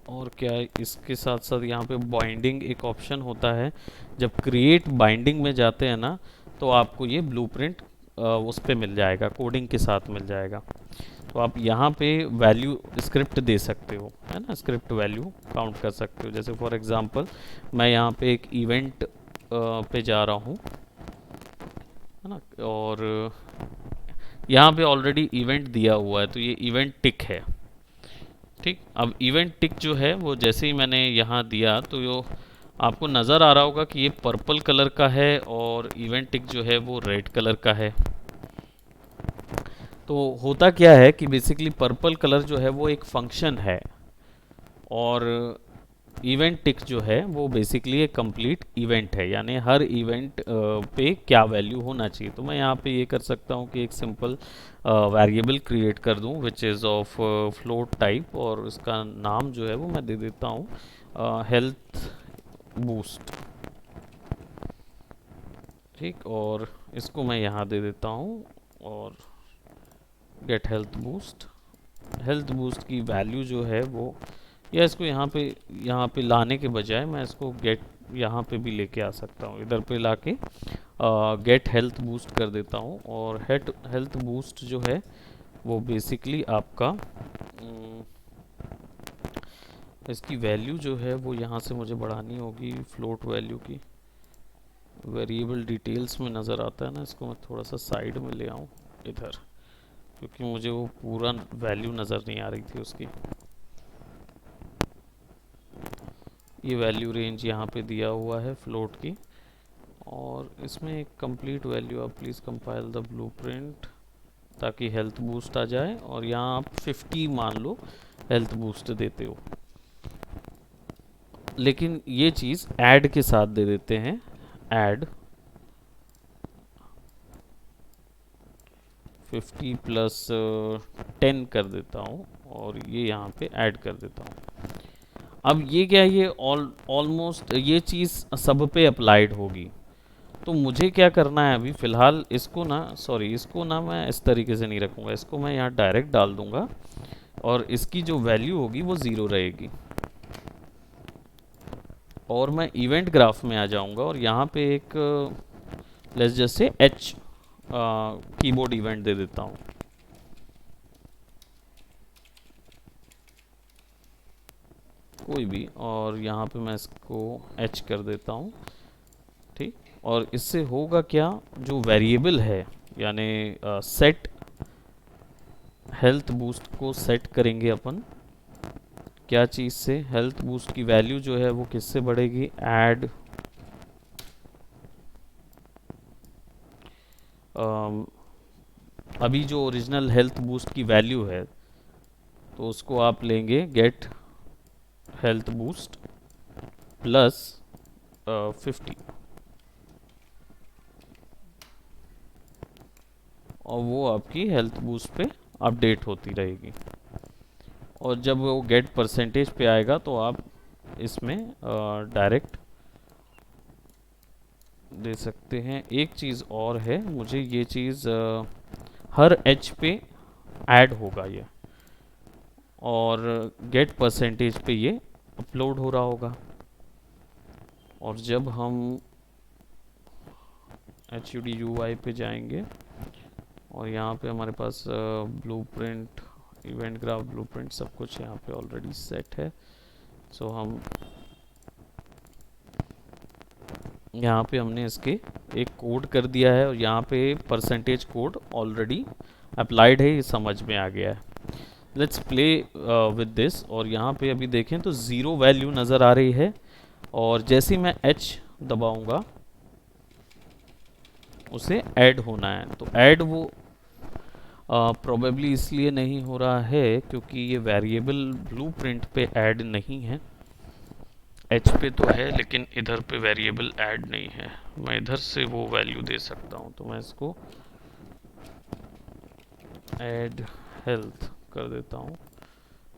और क्या है, इसके साथ साथ यहाँ पे बाइंडिंग एक ऑप्शन होता है। जब क्रिएट बाइंडिंग में जाते हैं ना, तो आपको ये ब्लूप्रिंट उस पे मिल जाएगा, कोडिंग के साथ मिल जाएगा। तो आप यहाँ पे वैल्यू स्क्रिप्ट दे सकते हो, है ना, स्क्रिप्ट वैल्यू काउंट कर सकते हो। जैसे फॉर एग्जांपल मैं यहाँ पे एक इवेंट पे जा रहा हूँ, है ना, और यहाँ पे ऑलरेडी इवेंट दिया हुआ है, तो ये इवेंट टिक है। ठीक, अब इवेंट टिक जो है वो जैसे ही मैंने यहाँ दिया तो यो आपको नज़र आ रहा होगा कि ये पर्पल कलर का है और इवेंट टिक जो है वो रेड कलर का है। तो होता क्या है कि बेसिकली पर्पल कलर जो है वो एक फंक्शन है, और इवेंट टिक जो है वो बेसिकली एक कंप्लीट इवेंट है, यानी हर इवेंट पे क्या वैल्यू होना चाहिए। तो मैं यहाँ पे ये कर सकता हूँ कि एक सिंपल वेरिएबल क्रिएट कर दूँ which is of float type, और इसका नाम जो है वो मैं दे देता हूँ हेल्थ बूस्ट। ठीक, और इसको मैं यहाँ दे देता हूँ और गेट हेल्थ बूस्ट की वैल्यू जो है वो, या इसको यहाँ पे लाने के बजाय मैं इसको गेट यहाँ पे भी लेके आ सकता हूँ, इधर पे लाके गेट हेल्थ बूस्ट कर देता हूँ। और हेल्थ बूस्ट जो है वो बेसिकली आपका इसकी वैल्यू जो है वो यहाँ से मुझे बढ़ानी होगी, फ्लोट वैल्यू की वेरिएबल डिटेल्स में नज़र आता है ना, इसको मैं थोड़ा सा साइड में ले आऊँ इधर, क्योंकि मुझे वो पूरा वैल्यू नज़र नहीं आ रही थी उसकी। ये वैल्यू रेंज यहाँ पे दिया हुआ है फ्लोट की, और इसमें एक कंप्लीट वैल्यू आप प्लीज़ कंपाइल द ब्लूप्रिंट, ताकि हेल्थ बूस्ट आ जाए, और यहाँ आप 50 मान लो हेल्थ बूस्ट देते हो। लेकिन ये चीज़ ऐड के साथ दे देते हैं, ऐड 50 प्लस 10 कर देता हूँ, और ये यहाँ पे ऐड कर देता हूँ। अब ये क्या है, ये ऑलमोस्ट ये चीज़ सब पे अप्लाइड होगी। तो मुझे क्या करना है अभी फ़िलहाल, इसको ना, सॉरी, इसको ना मैं इस तरीके से नहीं रखूँगा, इसको मैं यहाँ डायरेक्ट डाल दूँगा, और इसकी जो वैल्यू होगी वो 0 रहेगी। और मैं इवेंट ग्राफ में आ जाऊँगा, और यहाँ पे एक let's just say H keyboard event दे देता हूँ। कोई भी, और यहाँ पे मैं इसको एच कर देता हूँ। ठीक, और इससे होगा क्या, जो वेरिएबल है, यानी सेट हेल्थ बूस्ट को सेट करेंगे अपन क्या चीज़ से, हेल्थ बूस्ट की वैल्यू जो है वो किससे बढ़ेगी, ऐड अभी जो ओरिजिनल हेल्थ बूस्ट की वैल्यू है, तो उसको आप लेंगे गेट हेल्थ बूस्ट प्लस 50, और वो आपकी हेल्थ बूस्ट पे अपडेट होती रहेगी। और जब वो गेट परसेंटेज पे आएगा तो आप इसमें डायरेक्ट दे सकते हैं। एक चीज़ और है, मुझे ये चीज़ हर एच पे ऐड होगा ये, और गेट परसेंटेज पे ये अपलोड हो रहा होगा। और जब हम HUD-UI पे जाएंगे, और यहाँ पे हमारे पास ब्लूप्रिंट, इवेंट ग्राफ, ब्लूप्रिंट सब कुछ यहाँ पे ऑलरेडी सेट है। सो हम यहाँ पे हमने इसके एक कोड कर दिया है, और यहाँ पे परसेंटेज कोड ऑलरेडी अप्लाइड है, ये समझ में आ गया है। Let's play with this. और यहाँ पे अभी देखें तो ज़ीरो वैल्यू नज़र आ रही है, और जैसे ही मैं H दबाऊंगा उसे ऐड होना है। तो ऐड वो प्रोबेबली इसलिए नहीं हो रहा है क्योंकि ये वेरिएबल ब्लूप्रिंट पे ऐड नहीं है, H पे तो है लेकिन इधर पे वेरिएबल ऐड नहीं है। मैं इधर से वो वैल्यू दे सकता हूँ, तो मैं इसको ऐड हेल्थ कर देता हूँ,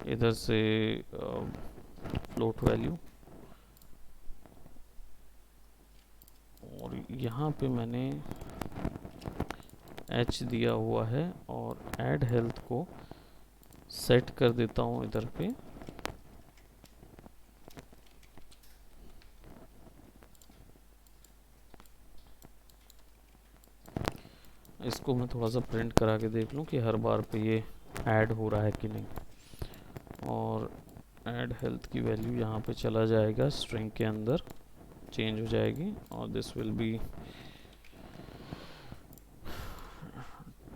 इधर से फ्लोट वैल्यू, और यहाँ पे मैंने H दिया हुआ है और ऐड हेल्थ को सेट कर देता हूँ इधर पे। इसको मैं थोड़ा सा प्रिंट करा के देख लूँ कि हर बार पे ये ऐड हो रहा है कि नहीं। और ऐड हेल्थ की वैल्यू यहाँ पे चला जाएगा, स्ट्रिंग के अंदर चेंज हो जाएगी, और दिस विल बी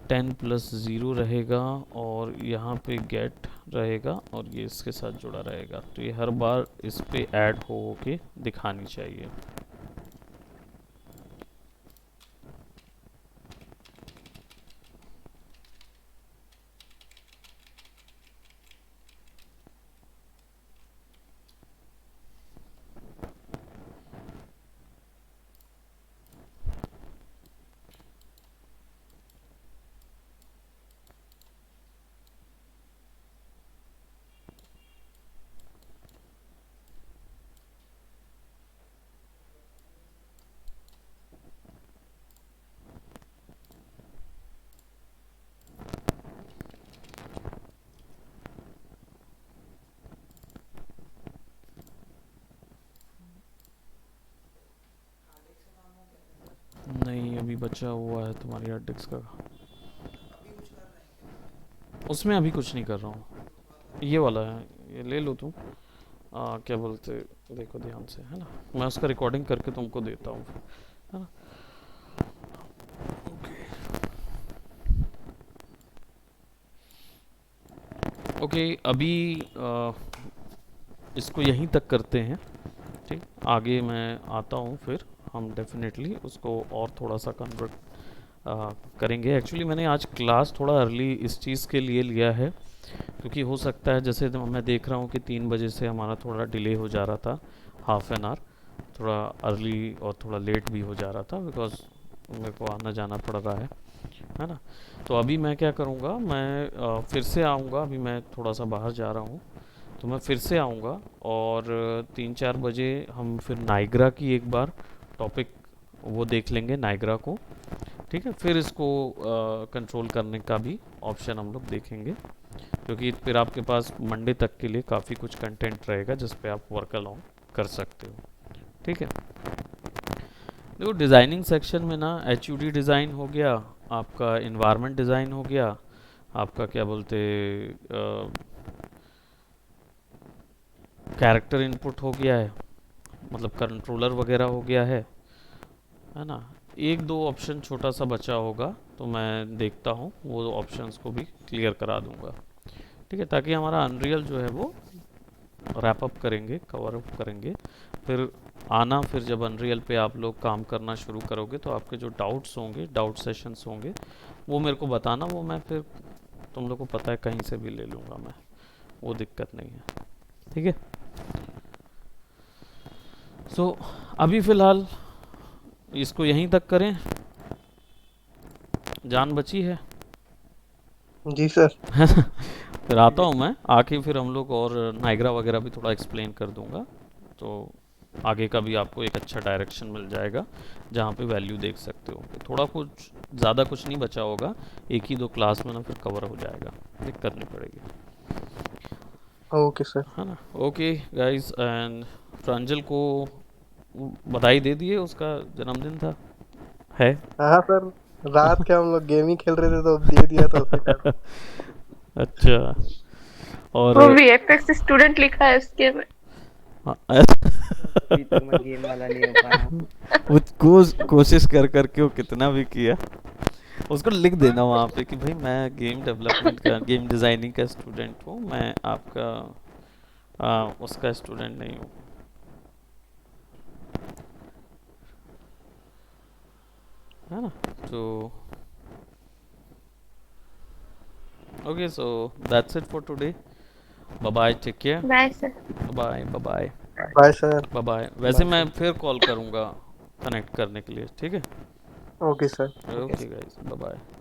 10 प्लस 0 रहेगा, और यहाँ पे गेट रहेगा और ये इसके साथ जुड़ा रहेगा। तो ये हर बार इस पे ऐड हो के दिखानी चाहिए। नहीं, अभी बचा हुआ है तुम्हारी हार्ड डिस्क का। उसमें अभी कुछ नहीं कर रहा हूँ, ये वाला है, ये ले लो तुम। क्या बोलते, देखो ध्यान से, है ना, मैं उसका रिकॉर्डिंग करके तुमको देता हूँ, है ना। ओके, अभी इसको यहीं तक करते हैं, ठीक। आगे मैं आता हूँ, फिर हम डेफिनेटली उसको और थोड़ा सा कन्वर्ट करेंगे। एक्चुअली मैंने आज क्लास थोड़ा अर्ली इस चीज़ के लिए लिया है क्योंकि हो सकता है, जैसे मैं देख रहा हूँ कि 3 बजे से हमारा थोड़ा डिले हो जा रहा था, हाफ एन आवर, थोड़ा अर्ली और थोड़ा लेट भी हो जा रहा था, बिकॉज मेरे को आना जाना पड़ रहा है ना। तो अभी मैं क्या करूँगा, मैं फिर से आऊँगा, अभी मैं थोड़ा सा बाहर जा रहा हूँ, तो मैं फिर से आऊँगा, और 3-4 बजे हम फिर नाइग्रा की एक बार टॉपिक वो देख लेंगे, नाइग्रा को, ठीक है। फिर इसको कंट्रोल करने का भी ऑप्शन हम लोग देखेंगे, क्योंकि फिर आपके पास मंडे तक के लिए काफ़ी कुछ कंटेंट रहेगा जिस पे आप वर्क अलाउंग कर सकते हो, ठीक है। देखो, डिज़ाइनिंग सेक्शन में ना HUD डिज़ाइन हो गया, आपका इन्वायरमेंट डिज़ाइन हो गया, आपका क्या बोलते कैरेक्टर इनपुट हो गया है, मतलब कंट्रोलर वगैरह हो गया है ना। एक दो ऑप्शन छोटा सा बचा होगा, तो मैं देखता हूँ वो ऑप्शंस को भी क्लियर करा दूंगा, ठीक है, ताकि हमारा अनरियल जो है वो रैप अप करेंगे, कवर अप करेंगे। फिर आना, फिर जब अनरियल पे आप लोग काम करना शुरू करोगे तो आपके जो डाउट्स होंगे, डाउट सेशंस होंगे, वो मेरे को बताना, वो मैं फिर तुम लोग को पता है कहीं से भी ले लूँगा मैं, वो दिक्कत नहीं है, ठीक है। सो अभी फ़िलहाल इसको यहीं तक करें, जान बची है। जी सर। फिर आता हूँ मैं, आके फिर हम लोग और नाइग्रा वगैरह भी थोड़ा एक्सप्लेन कर दूंगा, तो आगे का भी आपको एक अच्छा डायरेक्शन मिल जाएगा जहाँ पे वैल्यू देख सकते हो। थोड़ा कुछ ज़्यादा कुछ नहीं बचा होगा, एक ही दो क्लास में ना फिर कवर हो जाएगा, दिक्कत नहीं पड़ेगी। Okay sir. है ना। ओके गाइस, एंड प्रांजल को बधाई दे दिए, उसका जन्मदिन था, है। हाँ सर, रात के हम लोग गेमिंग खेल रहे थे तो दे दिया था उसे कार्ड। अच्छा, और वो VFX स्टूडेंट लिखा है उसके में। अभी तक मैं गेम वाला नहीं हो पाया हूँ। कोशिश कर करके वो कितना भी किया, उसको लिख देना वहाँ पे कि भाई मैं गेम डेवलपमेंट का गेम डिजाइनिंग का स्टूडेंट हूँ, मैं आपका उसका स्टूडेंट नहीं हूँ। है ना? तो okay, so that's it for today. Bye bye, take care. Bye sir. Bye bye bye sir. bye bye। वैसे बाय मैं सर। फिर कॉल करूँगा कनेक्ट करने के लिए, ठीक है? Okay sir. Okay guys, bye bye.